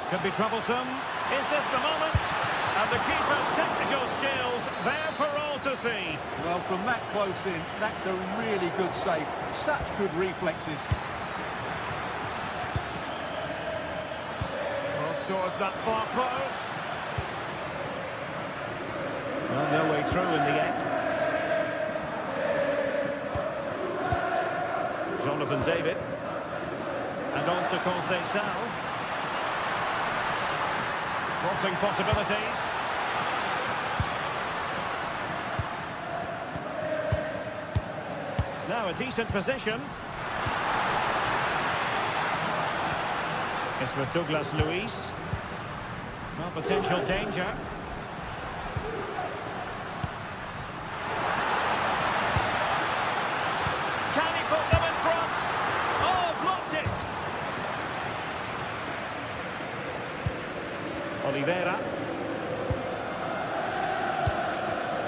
Could be troublesome. Is this the moment? And the keeper's technical skills there for all to see. Well, from that close in, that's a really good save. Such good reflexes. Cross towards that far post. Well, no way through in the end. Jonathan David. And on to Conceição. Crossing possibilities. Now a decent position. It's with Douglas Luiz. Well, potential danger. Can he put them in front? Oh, blocked it. Oliveira.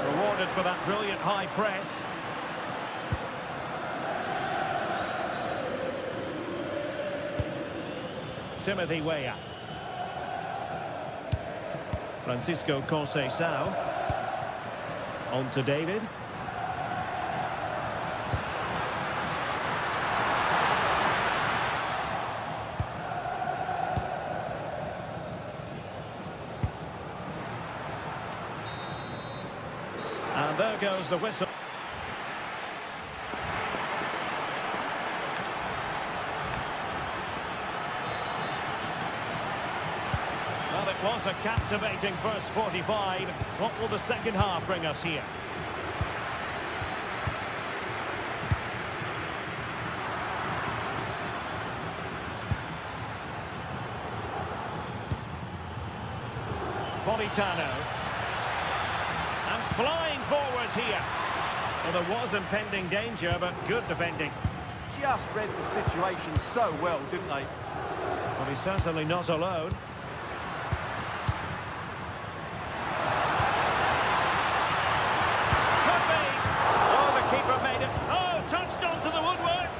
Rewarded for that brilliant high press. Timothy Weah. Francisco Conceição. On to David. And there goes the whistle. Well, it was a captivating first 45. What will the second half bring us here? Politano. And flying forwards here. Well, there was impending danger, but good defending. Just read the situation so well, didn't they? Well, he's certainly not alone. Could be. Oh, the keeper made it. Oh, touched onto the woodwork.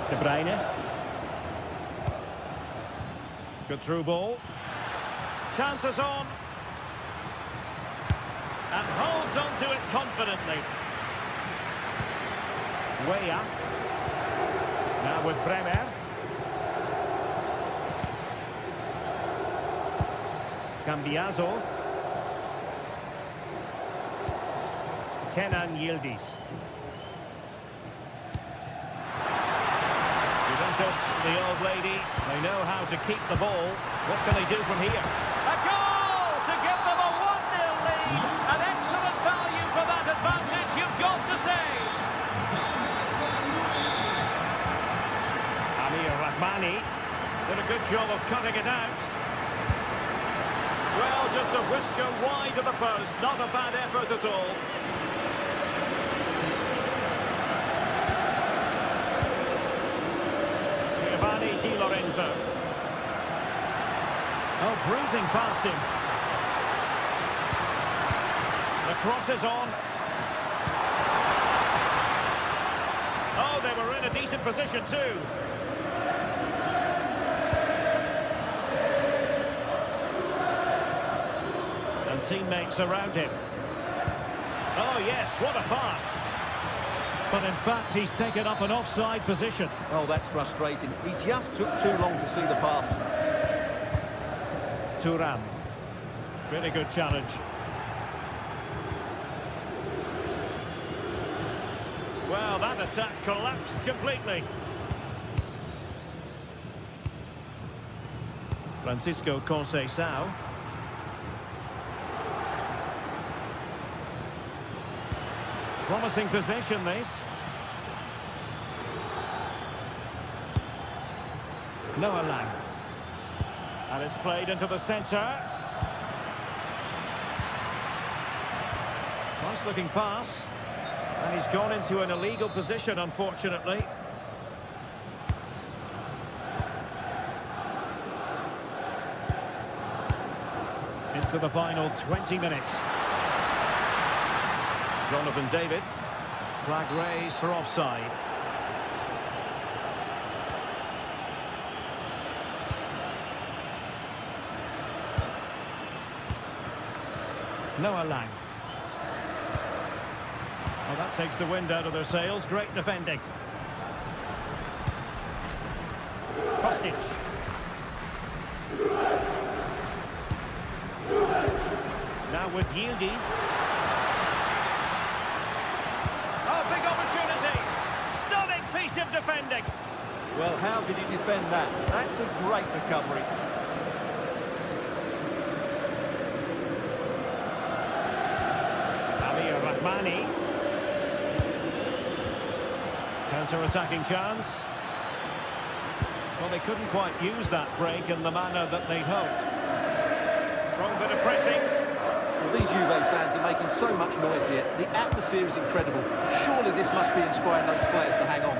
De Bruyne. Good through ball. Chances on. And holds onto it confidently. Weah. Now with Bremer. Cambiaso. Kenan Yildiz. Juventus, the old lady, they know how to keep the ball. What can they do from here? A goal to give them a 1-0 lead. An excellent value for that advantage, you've got to say. Amir Rahmani did a good job of cutting it out. Well, just a whisker wide of the post. Not a bad effort at all. Di Lorenzo. Oh, breezing past him. The cross is on. Oh, they were in a decent position too. And teammates around him. Oh yes, what a pass. But in fact, he's taken up an offside position. Oh, that's frustrating. He just took too long to see the pass. Thuram. Really good challenge. Well, that attack collapsed completely. Francisco Conceição. Promising possession, this. Noah Lang. And it's played into the centre. Nice looking pass. And he's gone into an illegal position, unfortunately. Into the final 20 minutes. Jonathan David. Flag raised for offside. Noah Lang. Well, that takes the wind out of their sails. Great defending. Kostic. Now with Yildiz. Oh, big opportunity. Stunning piece of defending. Well, how did he defend that? That's a great recovery. Amir Rahmani. Counter-attacking chance. Well, they couldn't quite use that break in the manner that they'd hoped. Strong bit of pressing. Well, these Juve fans are making so much noise here. The atmosphere is incredible. Surely this must be inspiring those players to hang on.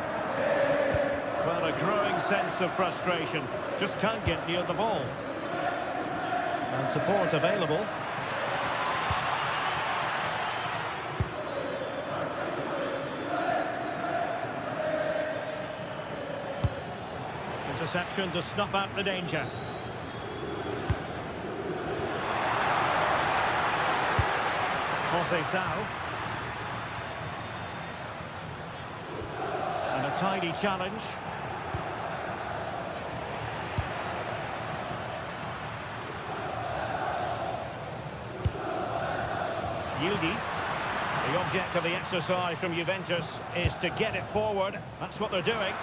Well, a growing sense of frustration. Just can't get near the ball. And support available. interception to snuff out the danger. Jose Sao. And a tidy challenge. Yildiz. The object of the exercise from Juventus is to get it forward. That's what they're doing.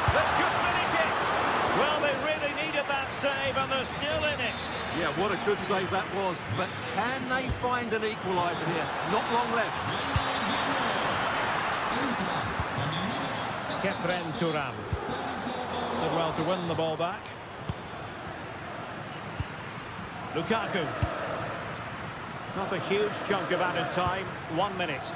This could finish it. Well, they really needed that save, and they're still in it. Yeah, what a good save that was. But can they find an equaliser here? Not long left. Kefren Turan. Did well to win the ball back. Lukaku. Not a huge chunk of added time. 1 minute.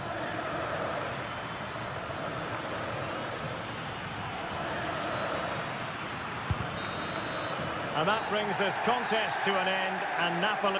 And that brings this contest to an end, and Napoli...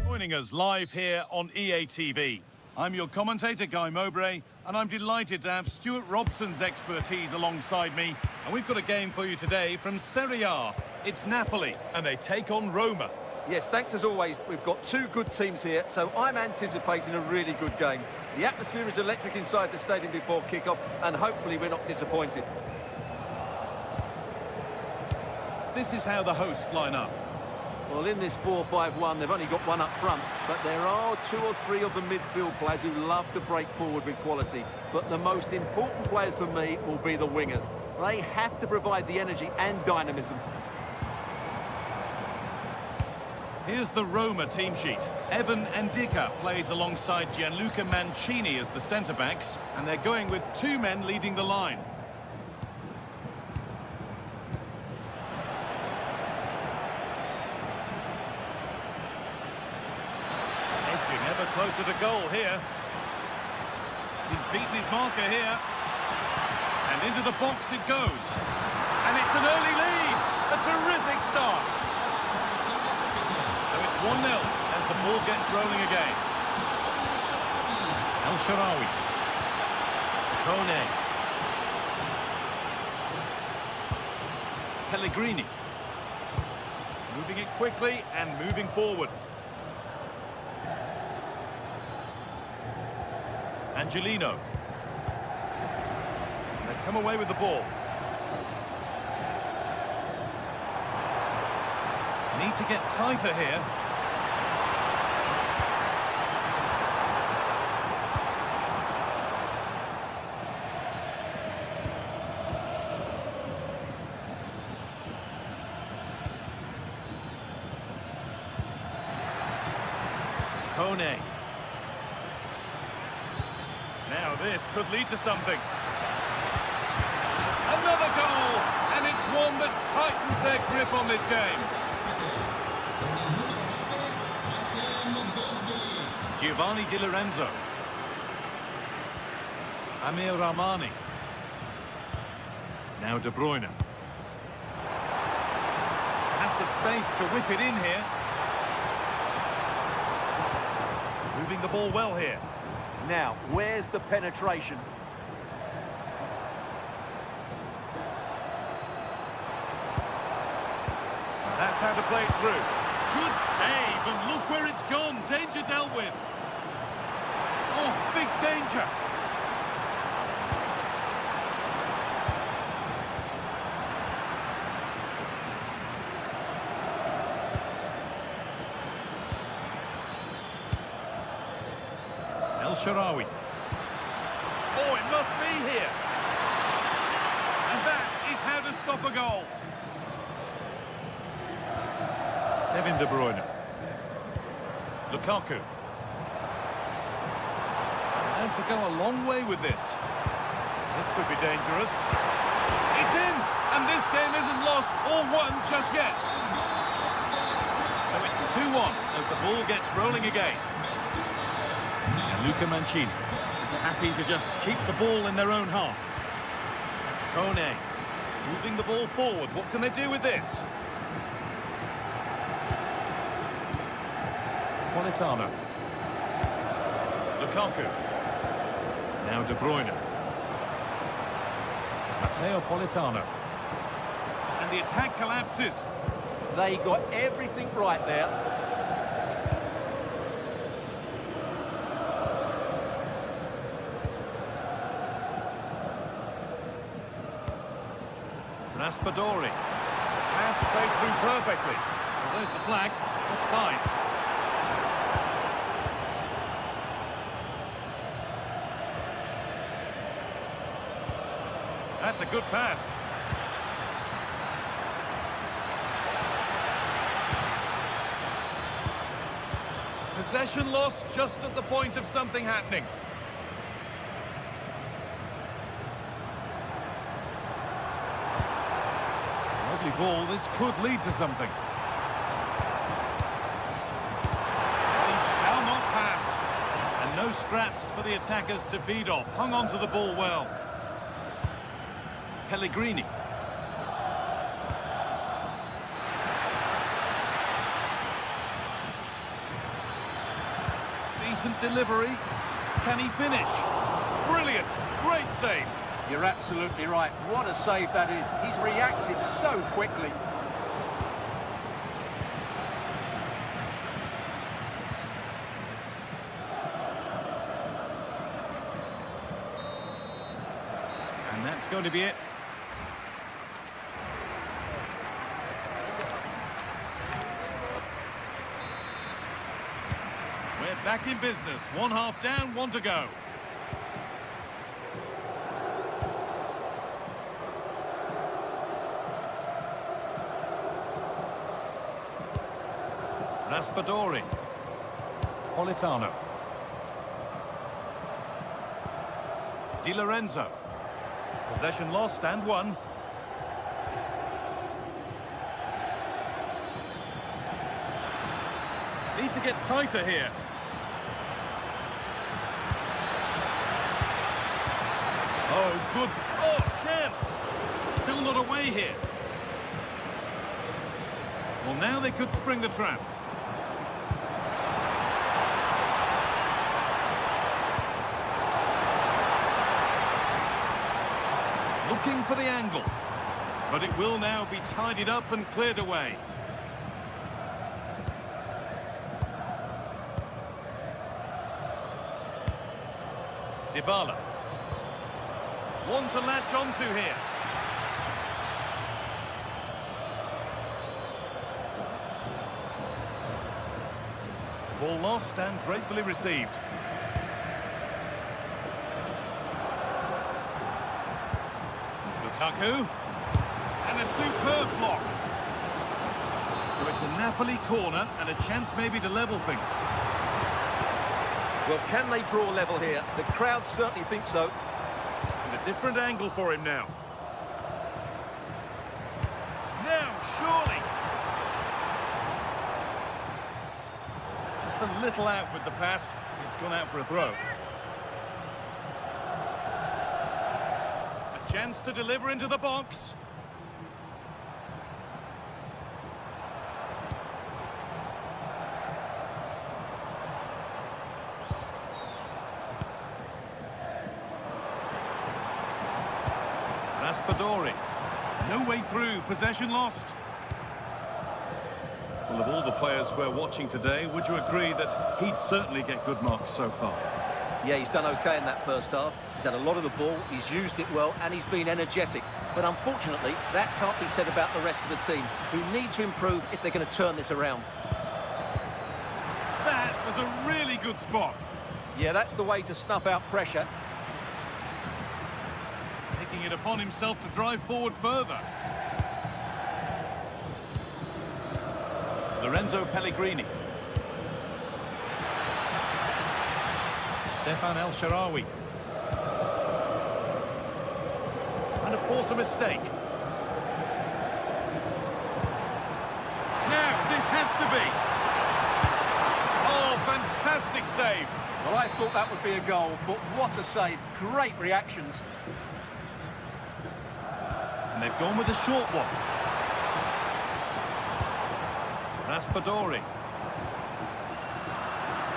Joining us live here on EA TV. I'm your commentator, Guy Mowbray, and I'm delighted to have Stuart Robson's expertise alongside me. And we've got a game for you today from Serie A. It's Napoli, and they take on Roma. Yes, thanks as always. We've got two good teams here, so I'm anticipating a really good game. The atmosphere is electric inside the stadium before kick-off, and hopefully we're not disappointed. This is how the hosts line up. Well, in this 4-5-1, they've only got one up front, but there are two or three of the midfield players who love to break forward with quality. But the most important players for me will be the wingers. They have to provide the energy and dynamism. Here's the Roma team sheet. Evan Ndika plays alongside Gianluca Mancini as the centre-backs, and they're going with two men leading the line. Edging ever closer to goal here. He's beaten his marker here. Into the box it goes. And it's an early lead. A terrific start. So it's 1-0 as the ball gets rolling again. El Shaarawy. Kone. Pellegrini. Moving it quickly and moving forward. Angelino. They've come away with the ball. Need to get tighter here. Kone. Now this could lead to something. Another goal! And it's one that tightens their grip on this game. Giovanni Di Lorenzo. Amir Rahmani. Now De Bruyne. Has the space to whip it in here. Moving the ball well here. Now, where's the penetration? That's how to play it through. Good save, and look where it's gone. Danger dealt with. Oh, big danger. El Shaarawy. Oh, it must be here. And that is how to stop a goal. Kevin De Bruyne. Lukaku. And to go a long way with this. This could be dangerous. It's in! And this game isn't lost or won just yet. So it's 2-1 as the ball gets rolling again. And Luca Mancini. Happy to just keep the ball in their own half. Kone. Moving the ball forward. What can they do with this? Politano. Lukaku. Now De Bruyne. Matteo Politano. And the attack collapses. They got everything right there. Raspadori. Pass played through perfectly. Well, there's the flag. Offside. That's a good pass. Possession lost just at the point of something happening. Lovely ball. This could lead to something. He shall not pass. And no scraps for the attackers to feed off. Hung on to the ball well. Pellegrini. Decent delivery. Can he finish? Brilliant. Great save. You're absolutely right. What a save that is. He's reacted so quickly. And that's going to be it. We're back in business. 1 half down, 1 to go. Raspadori. Politano. Di Lorenzo. Possession lost and won. Need to get tighter here. Oh, good. Oh, chance. free here. Well, now they could spring the trap. Looking for the angle. But it will now be tidied up and cleared away. Dybala. One to latch onto here. Ball lost and gratefully received. Lukaku. And a superb block. So it's a Napoli corner and a chance maybe to level things. Well, can they draw level here? The crowd certainly think so. And a different angle for him now. Now, surely. Just a little out with the pass. It's gone out for a throw. A chance to deliver into the box. Raspadori. No way through, possession lost. Well, of all the players we're watching today, would you agree that he'd certainly get good marks so far? Yeah, he's done okay in that first half. He's had a lot of the ball, he's used it well, and he's been energetic. But unfortunately, that can't be said about the rest of the team, who need to improve if they're going to turn this around. That was a really good spot. Yeah, that's the way to snuff out pressure. Taking it upon himself to drive forward further. Lorenzo Pellegrini. Stefan El Shaarawy. Trying to force a mistake. Now, this has to be. Oh, fantastic save. Well, I thought that would be a goal, but what a save. Great reactions. And they've gone with a short one. Raspadori.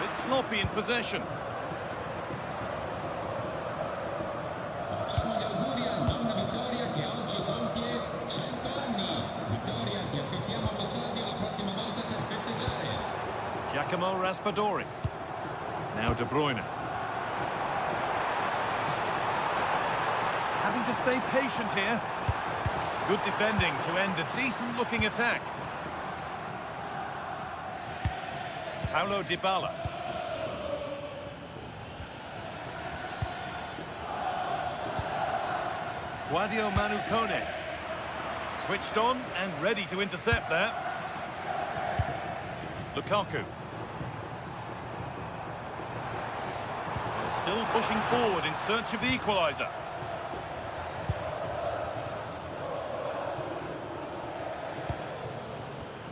Bit sloppy in possession. Facciamo gli auguri al nonna Vittoria che oggi compie 100 anni. Vittoria, ti aspettiamo allo stadio la prossima volta per festeggiare. Giacomo Raspadori. Now De Bruyne. Having to stay patient here. Good defending to end a decent-looking attack. Paulo Dybala. Guadio Manucone. Switched on and ready to intercept there. Lukaku. Still pushing forward in search of the equaliser.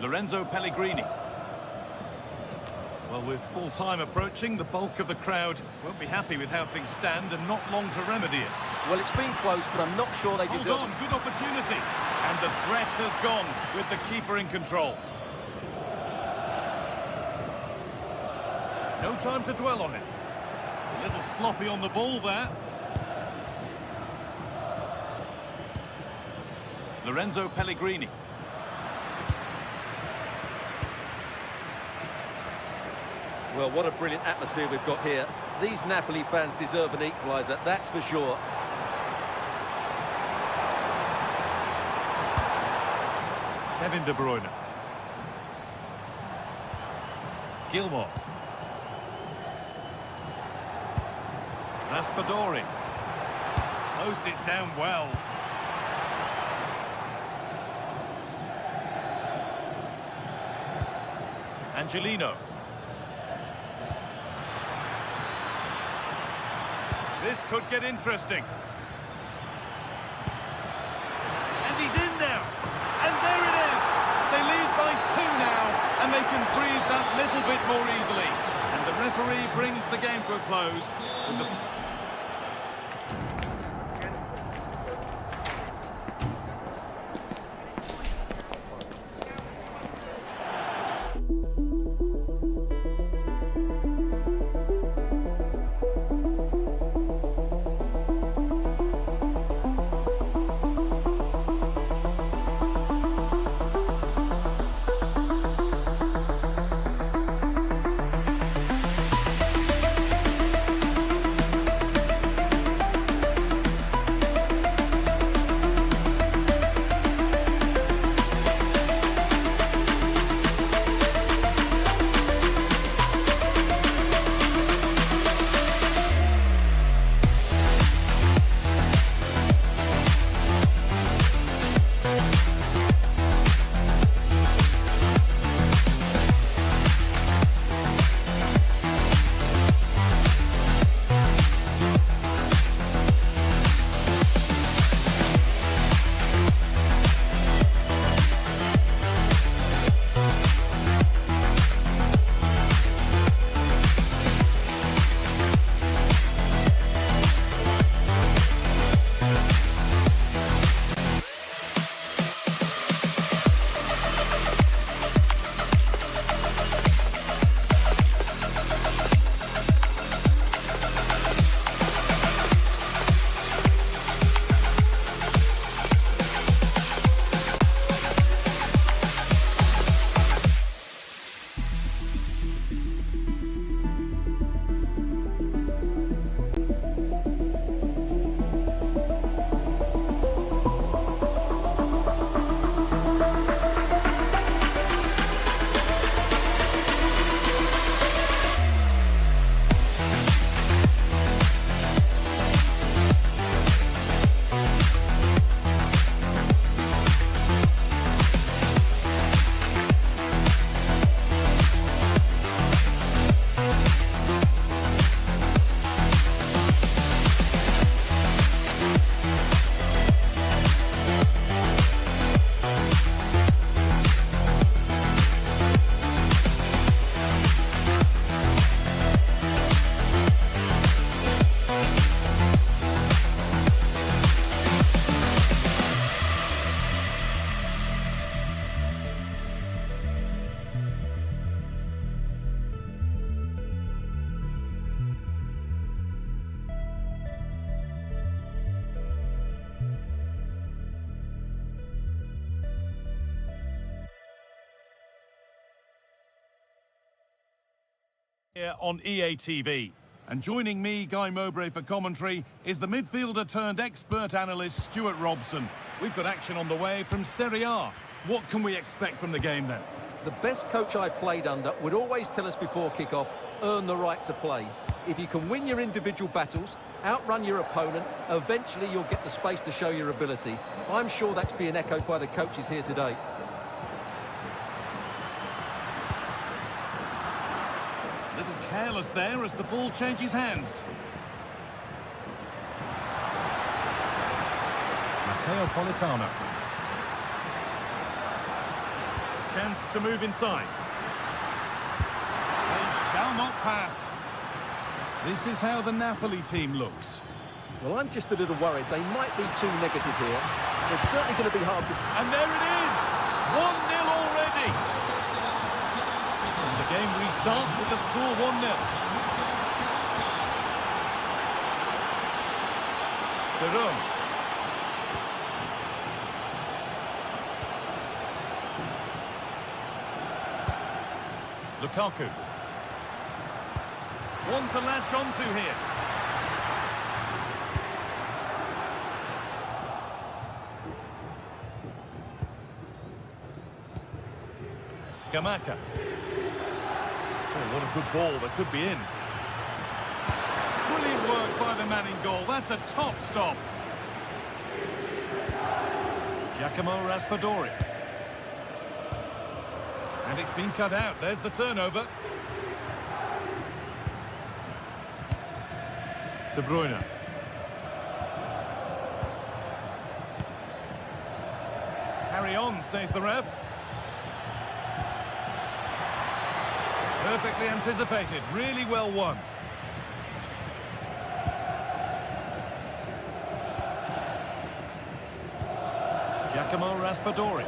Lorenzo Pellegrini. Well, with full time approaching, the bulk of the crowd won't be happy with how things stand and not long to remedy it. Well, it's been close, but I'm not sure they Hold deserve on, it. good opportunity. And the threat has gone with the keeper in control. No time to dwell on it. A little sloppy on the ball there. Lorenzo Pellegrini. Well, what a brilliant atmosphere we've got here. These Napoli fans deserve an equaliser, that's for sure. Kevin De Bruyne. Gilmore. Raspadori. Closed it down well. Angelino. This could get interesting. And he's in now. And there it is. They lead by 2 now, and they can breathe that little bit more easily. And the referee brings the game to a close. Here on EA TV. And joining me, Guy Mowbray, for commentary is the midfielder turned expert analyst Stuart Robson. We've got action on the way from Serie A. What can we expect from the game then? The best coach I played under would always tell us before kick-off, earn the right to play. If you can win your individual battles, outrun your opponent, eventually you'll get the space to show your ability. I'm sure that's being echoed by the coaches here today. Little careless there as the ball changes hands. Matteo Politano. Chance to move inside. They shall not pass. This is how the Napoli team looks. Well, I'm just a little worried. They might be too negative here. It's certainly going to be hard to... And there it is! 1-0 already! And the game restarts with the score 1-0. Voron. Lukaku. One to latch onto here. Scamacca. Oh, what a good ball. That could be in. Brilliant work by the man in goal. That's a top stop. Giacomo Raspadori. And it's been cut out. There's the turnover. De Bruyne. Carry on, says the ref. Perfectly anticipated. Really well won. Giacomo Raspadori.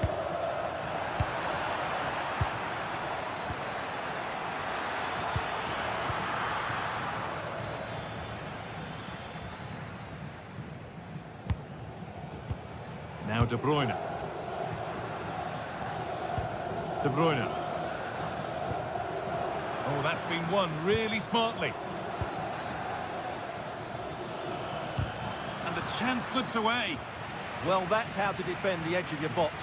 Now De Bruyne. De Bruyne. Oh, that's been won really smartly. And the chance slips away. Well, that's how to defend the edge of your box.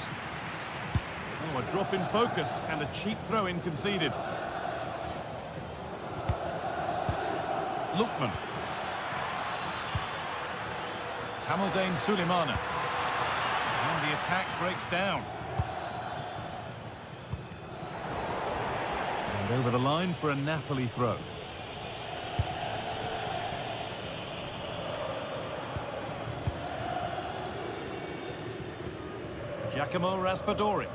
Oh, a drop in focus and a cheap throw-in conceded. Lookman. Kamaldeen Sulemana. And the attack breaks down. And over the line for a Napoli throw. Giacomo Raspadori.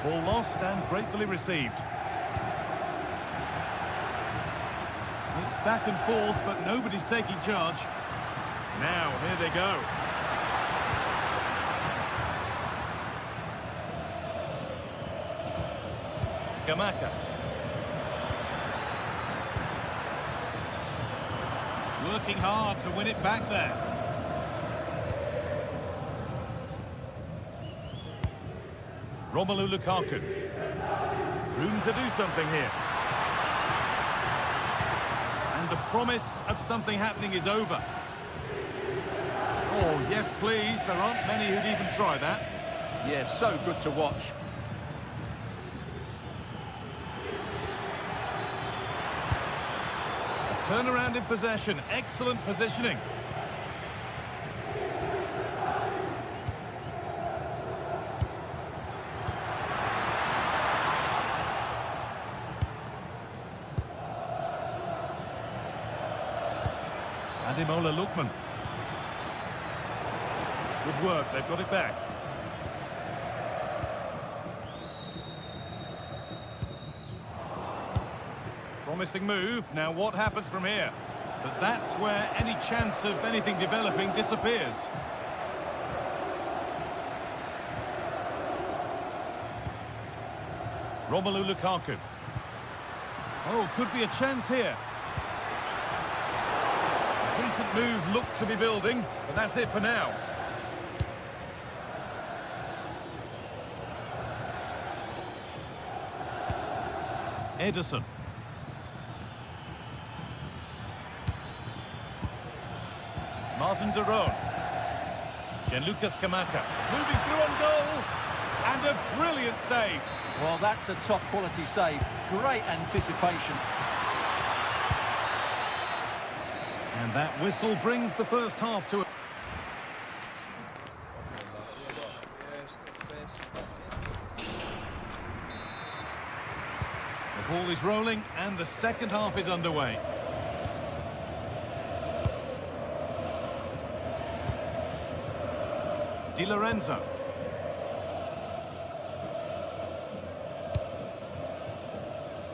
Ball lost and gratefully received. It's back and forth, but nobody's taking charge. Now, here they go. Scamacca. Working hard to win it back there. Romelu Lukaku. Room to do something here. And the promise of something happening is over. Oh, yes, please. There aren't many who'd even try that. Yeah, so good to watch. Turnaround in possession. Excellent positioning. Ademola Lookman. Good work. They've got it back. Promising move. Now what happens from here? But that's where any chance of anything developing disappears. Romelu Lukaku. Oh, could be a chance here. A decent move looked to be building, but that's it for now. Ederson. Martin de Roon. Gianluca Scamacca. Moving through on goal. And a brilliant save. Well, that's a top-quality save. Great anticipation. And that whistle brings the first half to a... The ball is rolling and the second half is underway. Di Lorenzo.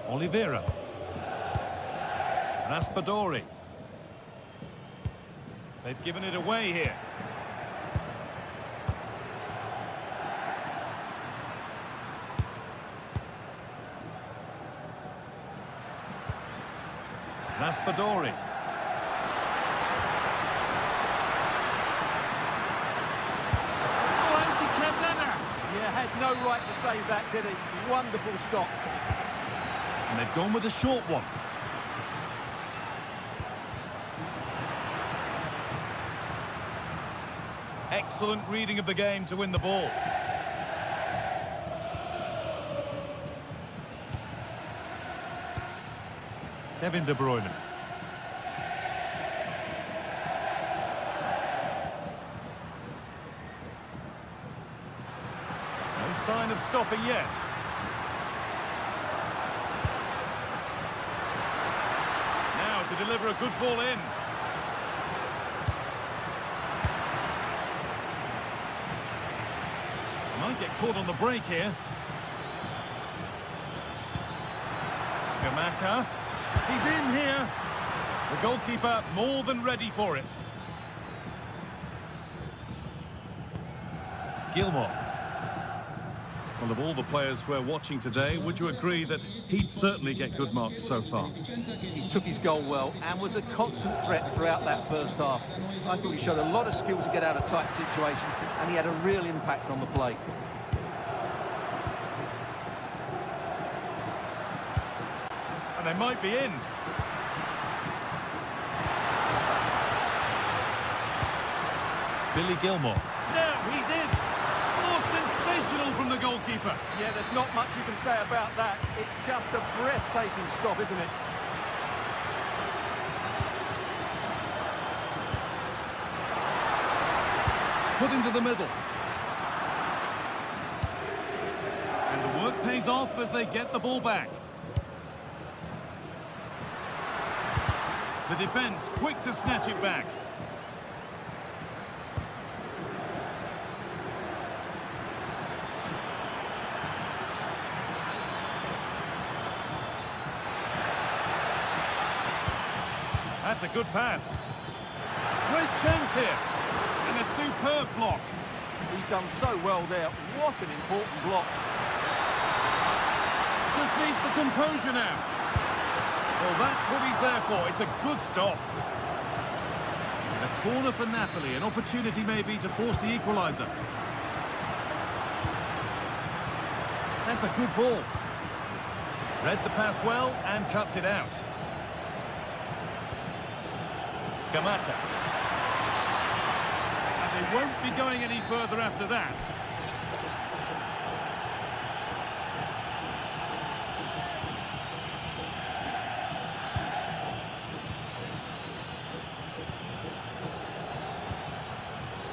Oliveira. Raspadori. They've given it away here. Raspadori. Yeah, had no right to save that, did he? Wonderful stop. And they've gone with a short one. Excellent reading of the game to win the ball. Kevin De Bruyne. No sign of stopping yet. Now to deliver a good ball in. Might get caught on the break here. Scamacca. He's in here. The goalkeeper more than ready for it. Gilmore. Well, of all the players we're watching today, would you agree that he'd certainly get good marks so far? He took his goal well and was a constant threat throughout that first half. I thought he showed a lot of skill to get out of tight situations, and he had a real impact on the play. And they might be in. Billy Gilmore. Now he's in. Oh, sensational from the goalkeeper. Yeah, there's not much you can say about that. It's just a breathtaking stop, isn't it? Put into the middle. And the work pays off as they get the ball back. The defence quick to snatch it back. That's a good pass. Great chance here. And a superb block. He's done so well there. What an important block. Just needs the composure now. Well, that's what he's there for. It's a good stop. And a corner for Napoli. An opportunity maybe to force the equaliser. That's a good ball. Read the pass well and cuts it out. Scamacca. And they won't be going any further after that.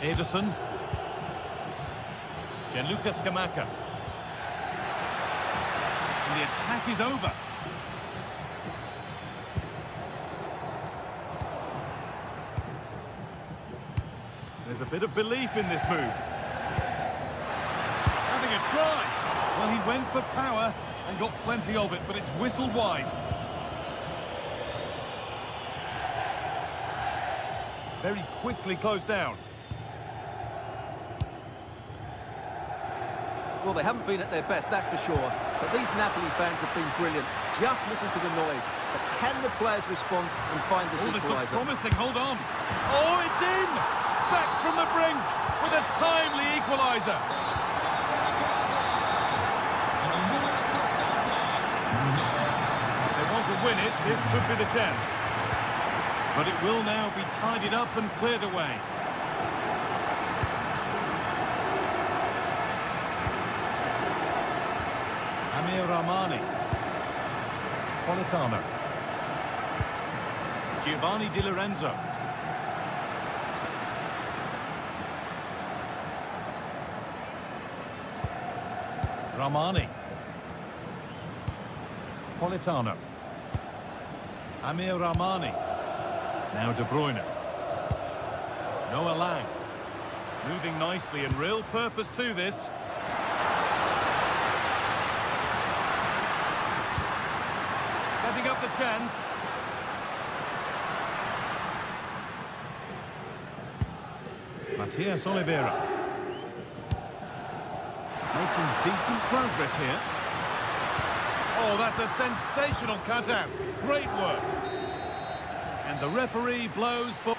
Ederson. Gianluca Scamacca. And the attack is over. There's a bit of belief in this move. Having a try. Well, he went for power and got plenty of it, but it's whistled wide. Very quickly closed down. Well, they haven't been at their best, that's for sure. But these Napoli fans have been brilliant. Just listen to the noise. But can the players respond and find this This looks equaliser? promising. Hold on. Oh, it's in! Back from the brink with a timely equaliser. win it, this could be the chance. But it will now be tidied up and cleared away. Amir Rahmani. Politano. Giovanni Di Lorenzo. Rahmani. Politano. Amir Rahmani. Now De Bruyne. Noah Lang. Moving nicely and real purpose to this. Setting up the chance. Matias Oliveira. Making decent progress here. Oh, that's a sensational cutout. Great work. And the referee blows for...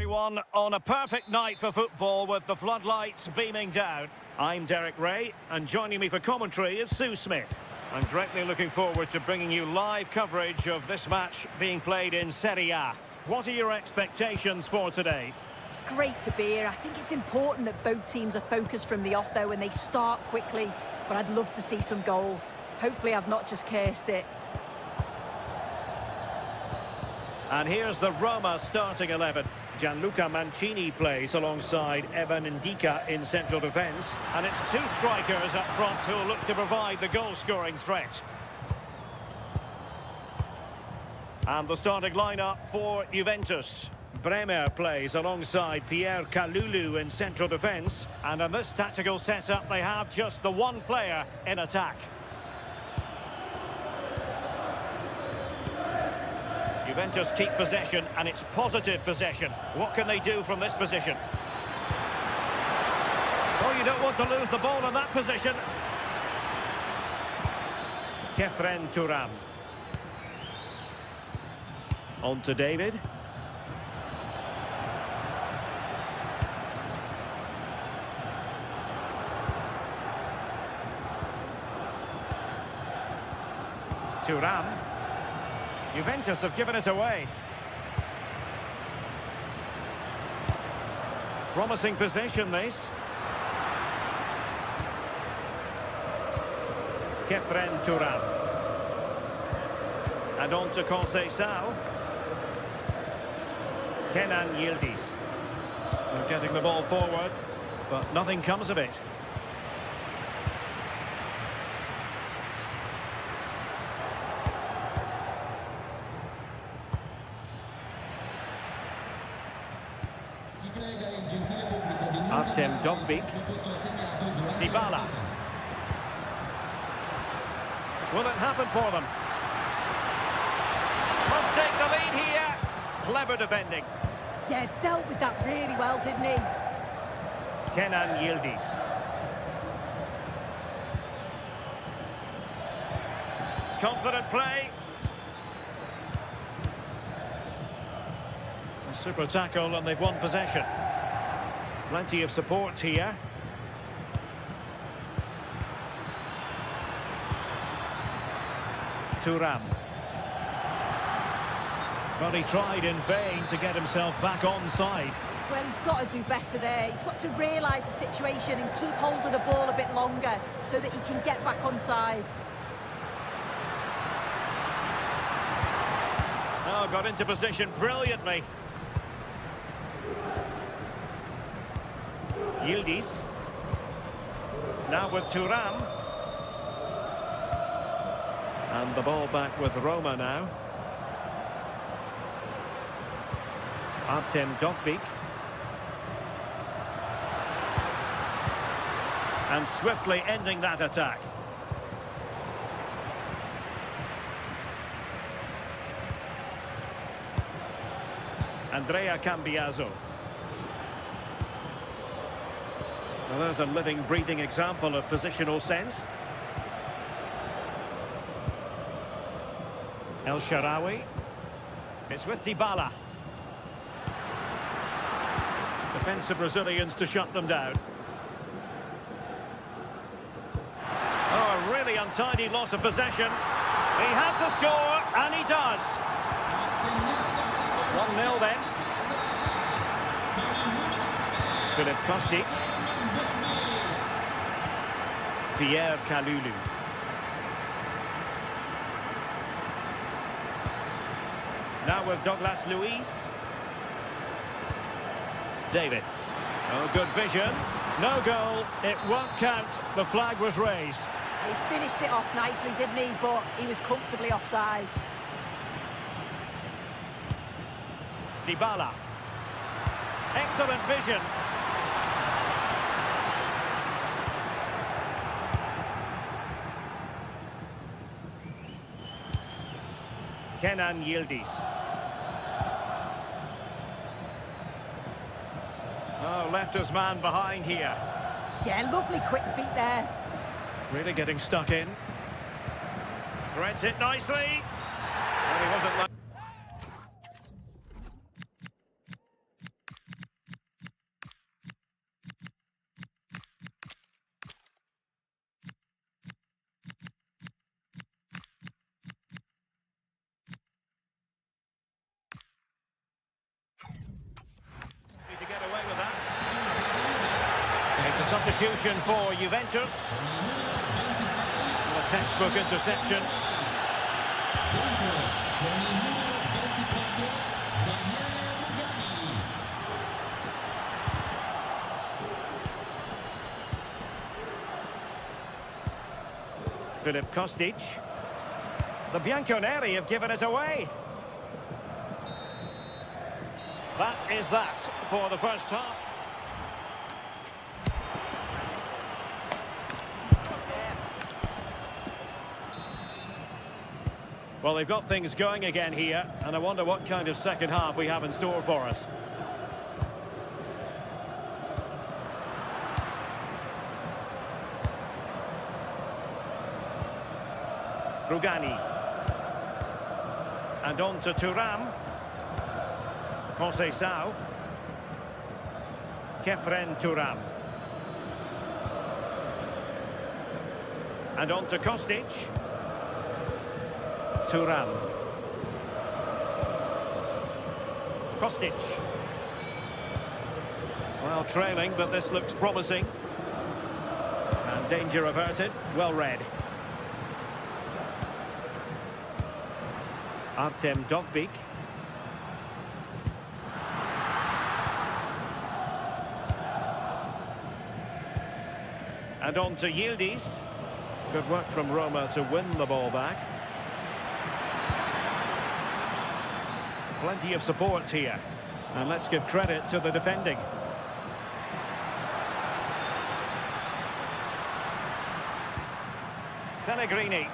Everyone on a perfect night for football with the floodlights beaming down. I'm Derek Ray, and joining me for commentary is Sue Smith. I'm greatly looking forward to bringing you live coverage of this match being played in Serie A. What are your expectations for today? It's great to be here. I think it's important that both teams are focused from the off, though, and they start quickly. But I'd love to see some goals. Hopefully I've not just cursed it. And here's the Roma starting 11. Gianluca Mancini plays alongside Evan Ndika in central defence. And it's two strikers up front who'll look to provide the goal-scoring threat. And the starting lineup for Juventus. Bremer plays alongside Pierre Kalulu in central defence. And in this tactical setup, they have just the one player in attack. Juventus keep possession, and it's positive possession. What can they do from this position? Oh, you don't want to lose the ball in that position. Kefren Turam. On to David. Turam. Juventus have given it away. Promising possession, this. Kefren Turam. And on to Conceição. Kenan Yildiz. They're getting the ball forward, but nothing comes of it. Artem Dovbyk. Dybala. Will it happen for them? Must take the lead here. Clever defending. Yeah, dealt with that really well, didn't he? Kenan Yildiz. Confident play. A super tackle and they've won possession. Plenty of support here. Turam. But he tried in vain to get himself back onside. Well, he's got to do better there. He's got to realise the situation and keep hold of the ball a bit longer so that he can get back onside. Oh, got into position brilliantly. Yildiz. Now with Turam. And the ball back with Roma now. Artem Dovbyk. And swiftly ending that attack. Andrea Cambiaso. Well, there's a living, breathing example of positional sense. El Shaarawy. It's with Dybala. Defensive Brazilians to shut them down. Oh, a really untidy loss of possession. He had to score, and he does. 1-0 then. Filip Kostic. Pierre Kalulu. Now with Douglas Luiz. David. Oh, good vision. No goal. It won't count. The flag was raised. He finished it off nicely, didn't he? But he was comfortably offside. Dybala. Excellent vision. Kenan Yildiz. Oh, left his man behind here. Yeah, lovely quick feet there. Really getting stuck in. Threads it nicely. Well, he wasn't like... to get away with that. It's a substitution for Juventus. A textbook interception. Filip Kostic. The Bianconeri have given it away. That is that for the first half. Well, they've got things going again here, and I wonder what kind of second half we have in store for us. Rugani. And on to Thuram. Conceição. Kefren Thuram. And on to Kostic. Thuram. Kostic. Well, trailing, but this looks promising. And danger averted. Well read. Artem Dovbyk. And on to Yildiz. Good work from Roma to win the ball back. Plenty of support here. And let's give credit to the defending. Pellegrini.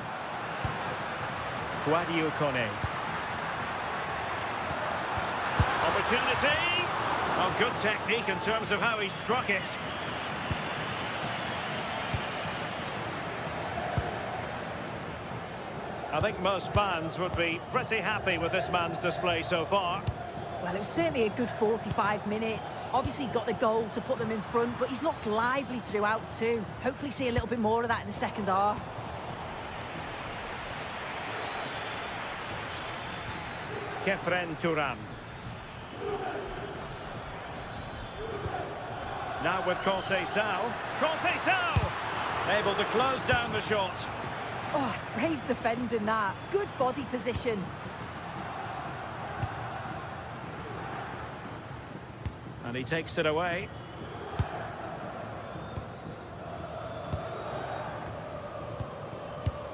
Guadio Kone. Opportunity. Oh, good technique in terms of how he struck it. I think most fans would be pretty happy with this man's display so far. Well, it was certainly a good 45 minutes. Obviously got the goal to put them in front, but he's looked lively throughout too. Hopefully see a little bit more of that in the second half. Kefren Thuram. Now with Conceição. Conceição! Able to close down the shot. Oh, it's brave defending that. Good body position. And he takes it away.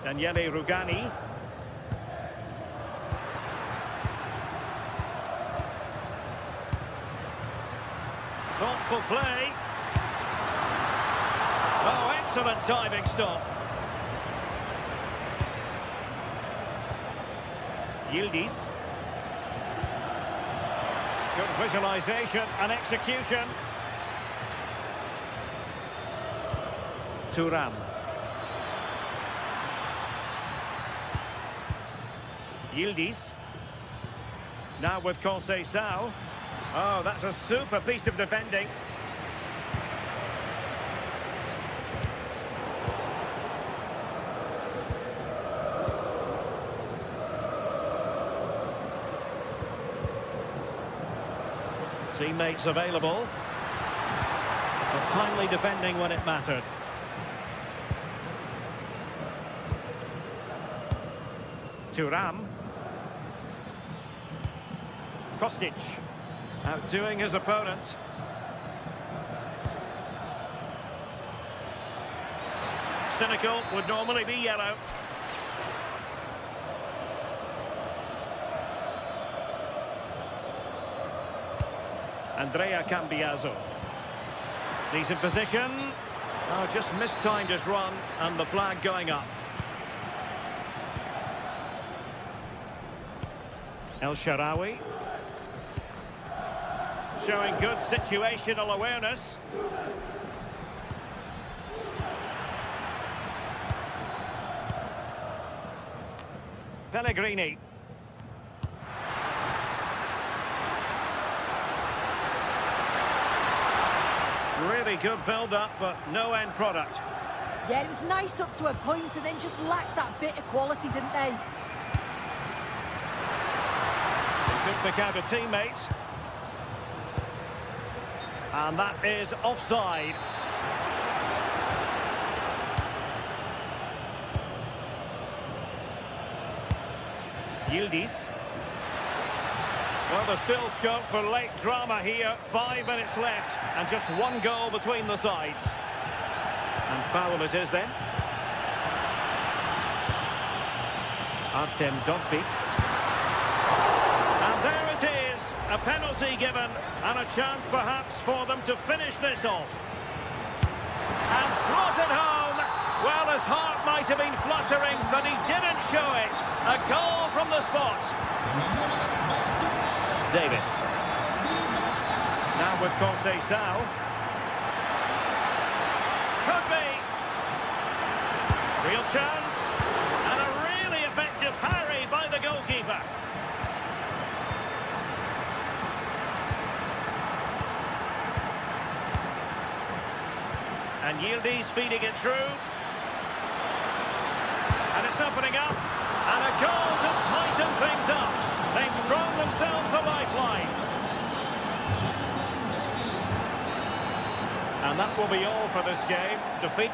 Daniele Rugani. Thoughtful play. Oh, excellent diving stop. Yildiz. Good visualization and execution. Thuram. Yildiz. Now with Conceição. Oh, that's a super piece of defending. Teammates available. But timely defending when it mattered. Thuram. Kostic. Outdoing his opponent. Cynical would normally be yellow. Andrea Cambiaso. Decent position. Oh, just mistimed his run and the flag going up. El Shaarawy. Showing good situational awareness. Pellegrini. Really good build-up, but no end product. Yeah, it was nice up to a point and then just lacked that bit of quality, didn't they? They could pick out a teammate. And that is offside. Yildiz. Well, there's still scope for late drama here. 5 minutes left and just one goal between the sides. And foul it is then. Artem Dovbyk. And there it is. A penalty given and a chance perhaps for them to finish this off. And slotted home. Well, his heart might have been fluttering, but he didn't show it. A goal from the spot. David. Now with Conceição. Could be. Real chance. And a really Yildiz feeding it through. And it's opening up. And a goal to tighten things up. They've thrown themselves a lifeline. And that will be all for this game. Defeat.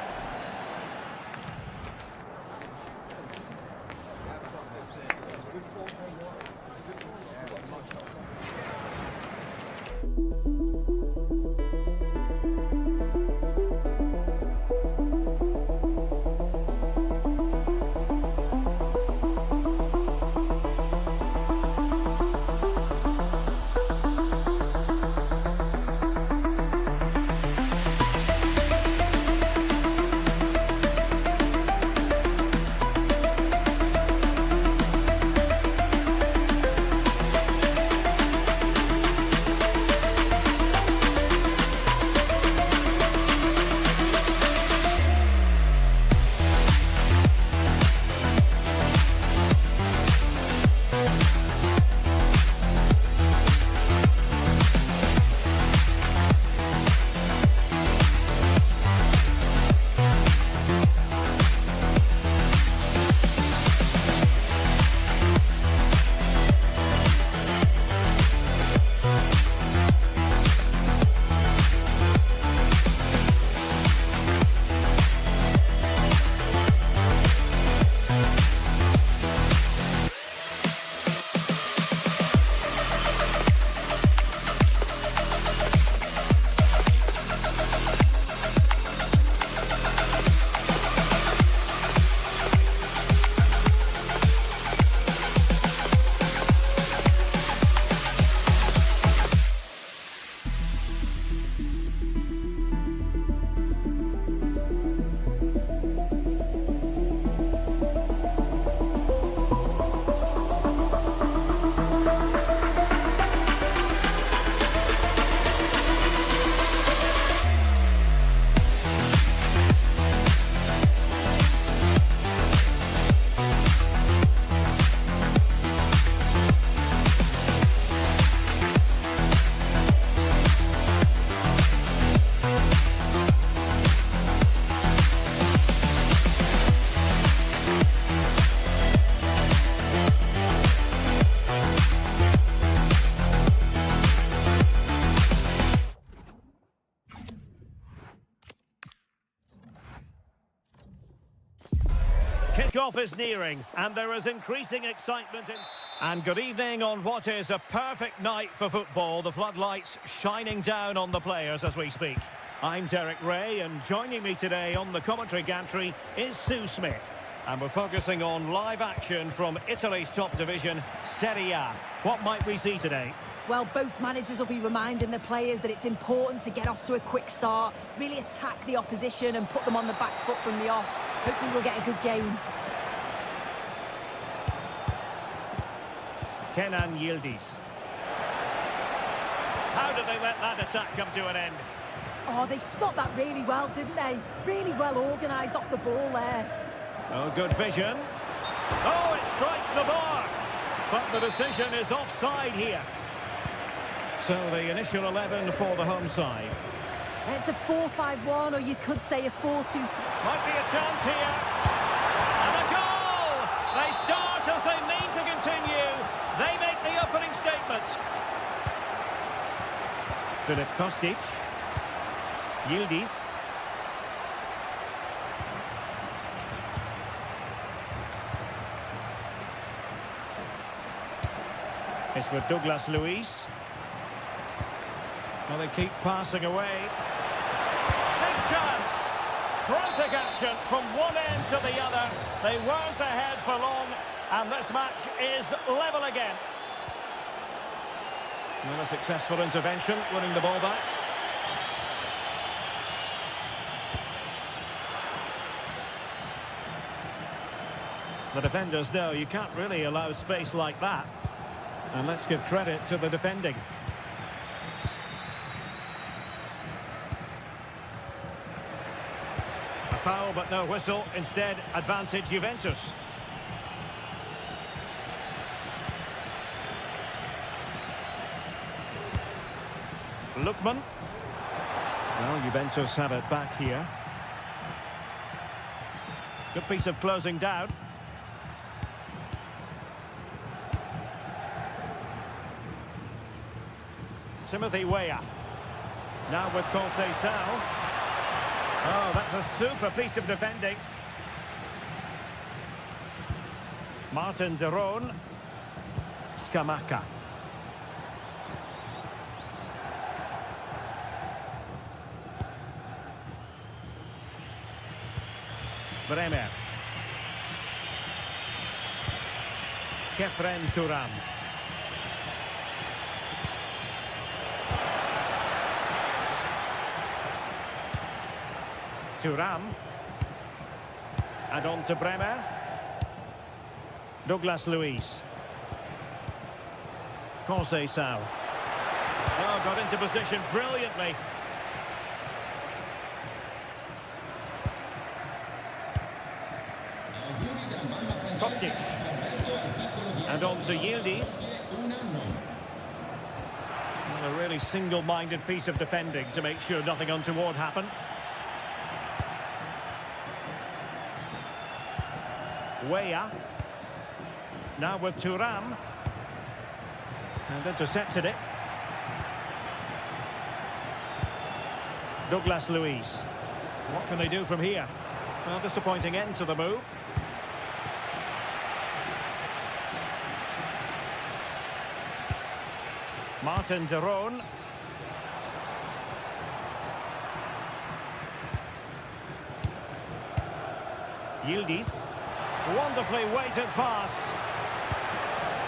Kickoff is nearing, and there is increasing excitement in... And good evening on what is a perfect night for football. The floodlights shining down on the players as we speak. I'm Derek Ray, and joining me today on the commentary gantry is Sue Smith. And we're focusing on live action from Italy's top division, Serie A. What might we see today? Well, both managers will be reminding the players that it's important to get off to a quick start, really attack the opposition and put them on the back foot from the off. Hopefully we'll get a good game. Kenan Yildiz. How did they let that attack come to an end? Oh, they stopped that really well, didn't they? Really well organised off the ball there. Oh, good vision. Oh, it strikes the bar. But the decision is offside here. So the initial 11 for the home side. It's a 4-5-1, or you could say a 4-2-3. Might be a chance here. And a goal! They start as they mean to continue. They make the opening statement. Filip Kostic. Yildiz. It's with Douglas Luiz. Well, they keep passing away. Big chance! Frantic action from one end to the other. They weren't ahead for long, and this match is level again. Well, a successful intervention, winning the ball back. The defenders know you can't really allow space like that. And let's give credit to the defending. A foul, but no whistle. Instead, advantage Juventus. Lookman. Well, Juventus have it back here. Good piece of closing down. Timothy Weah. Now with Sxitted. Oh, that's a super piece of defending. Martin Voron. Scamacca. Bremer. Kefren Turam. Turam. And on to Bremer. Douglas Luiz. Sxitted. Oh, got into position brilliantly. Kostic. And on to Yildiz. A really single-minded piece of defending to make sure nothing untoward happened. Weah. Now with Turam. And intercepted it. Douglas Luiz. What can they do from here? Well, disappointing end to the move. Martin Voron. Yildiz. Wonderfully weighted pass.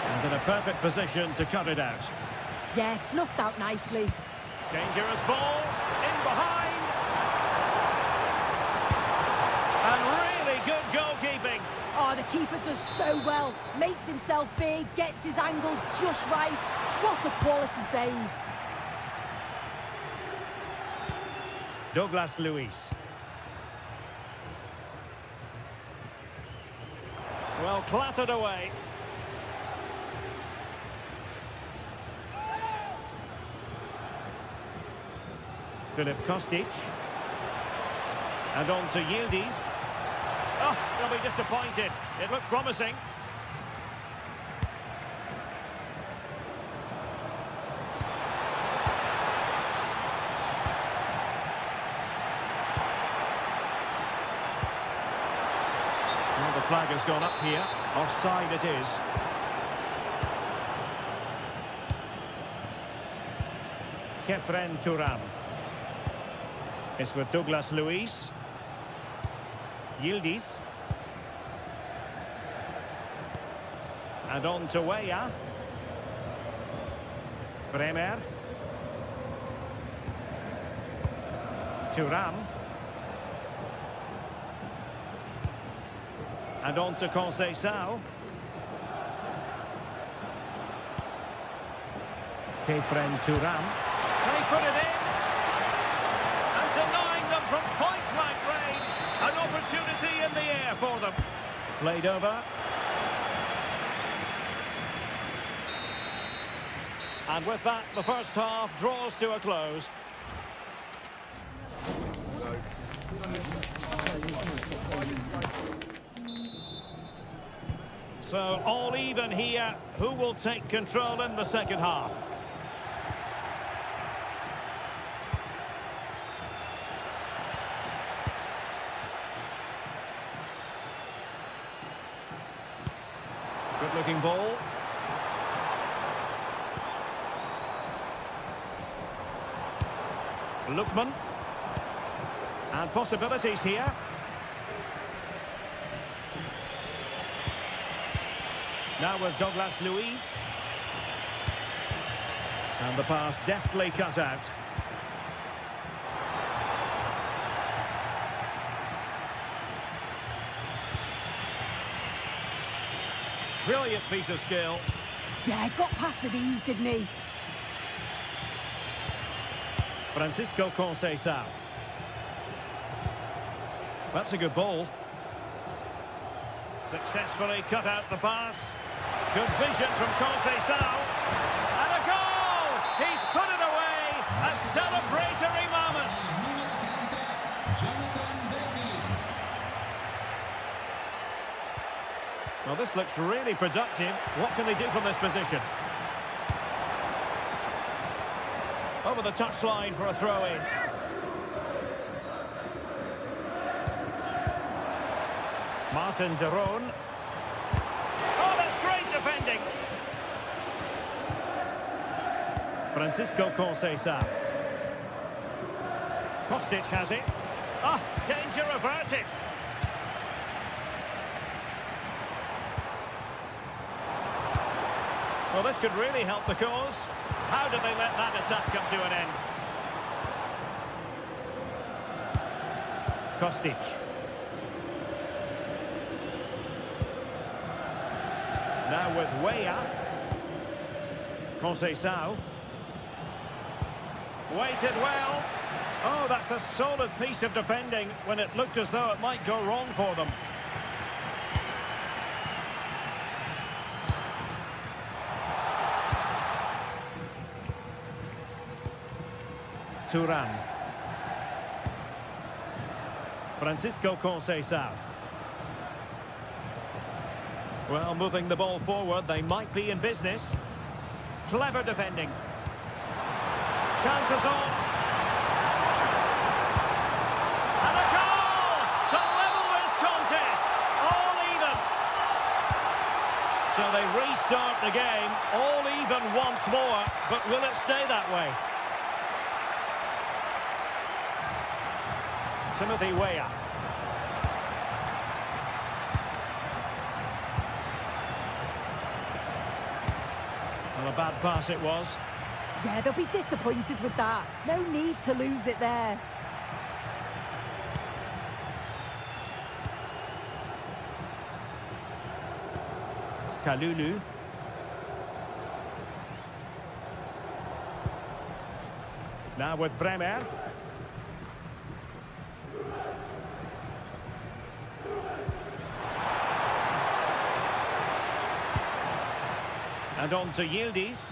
And in a perfect position to cut it out. Yeah, snuffed out nicely. Dangerous ball. In behind. And really good goalkeeping. Oh, the keeper does so well. Makes himself big, gets his angles just right. What a quality save. Douglas Luiz. Well, clattered away. Filip Kostic. And on to Yildiz. Oh, they'll be disappointed. It looked promising. Well, the flag has gone up here. Offside it is. Kefren Turam. It's with Douglas Luiz. Yildiz. And on to Weah. Bremer. Turam. And on to Sxitted. Kefren Turam. Can he put it in? And denying them from point-blank range. An opportunity in the air for them. Played over. And with that, the first half draws to a close. So all even here. Who will take control in the second half? Good looking ball. Lookman. And possibilities here. Now with Douglas Luiz. And the pass deftly cut out. Brilliant piece of skill. Yeah, got past with ease, didn't he? Francisco Sxitted. That's a good ball. Successfully cut out the pass. Good vision from Sxitted. And a goal! He's put it away! A celebratory moment! Well, this looks really productive. What can they do from this position? Over the touchline for a throw-in. Martin Voron. Oh, that's great defending. Francisco Conceição. Kostic has it. Ah, danger averted. Well, this could really help the cause. How do they let that attack come to an end? Kostic. Now with Weah. Conceição. Waited well. Oh, that's a solid piece of defending when it looked as though it might go wrong for them. Thuram. Francisco Conceição. Well, moving the ball forward, they might be in business. Clever defending. Chances on. And a goal to level this contest. All even. So they restart the game, all even once more, but will it stay that way? Timothy Weah. Well, a bad pass it was. Yeah, they'll be disappointed with that. No need to lose it there. Kalulu. Now with Bremer. And on to Yildiz.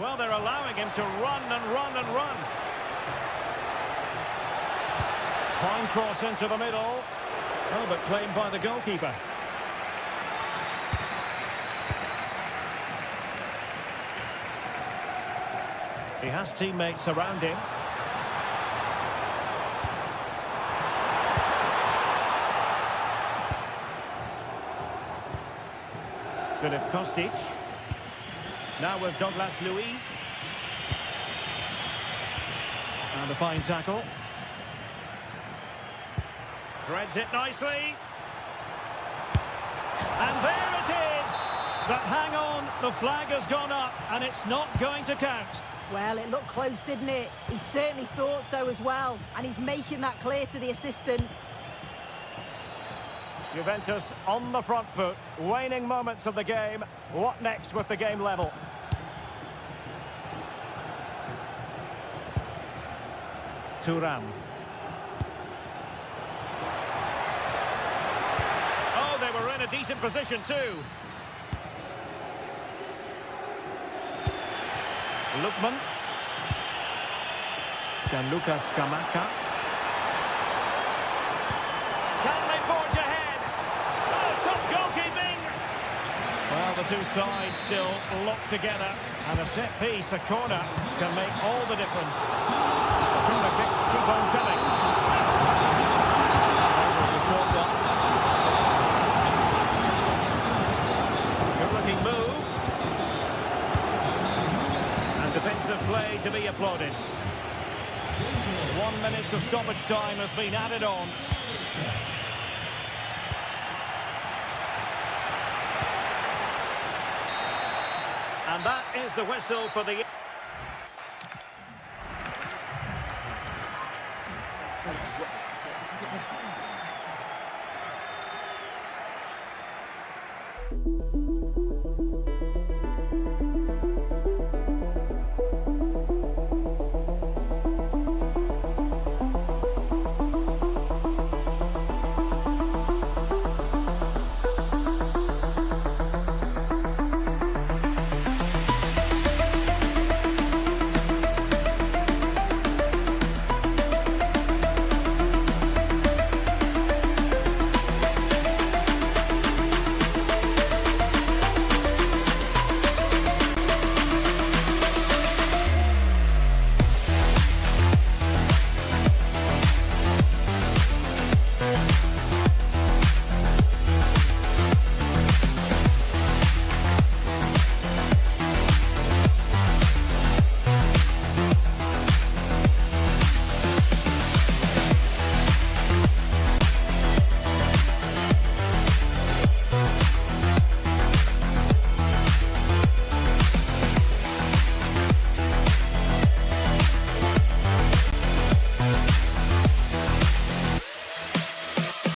Well, they're allowing him to run and run and run. Fine cross into the middle. Oh, but claimed by the goalkeeper. He has teammates around him. Filip Kostic. Now with Douglas Luiz. And a fine tackle. Threads it nicely. And there it is! But hang on, the flag has gone up and it's not going to count. Well, it looked close, didn't it? He certainly thought so as well. And he's making that clear to the assistant. Juventus on the front foot, waning moments of the game. What next with the game level? Thuram. Oh, they were in a decent position too. Lookman. Gianluca Scamacca. Can they forge ahead? Oh, top goalkeeping! Well, the two sides still locked together, and a set piece, a corner, can make all the difference. The corner kicks keep on coming. The short one. Good-looking move. And defensive play to be applauded. 1 minute of stoppage time has been added on. And that is the whistle for the...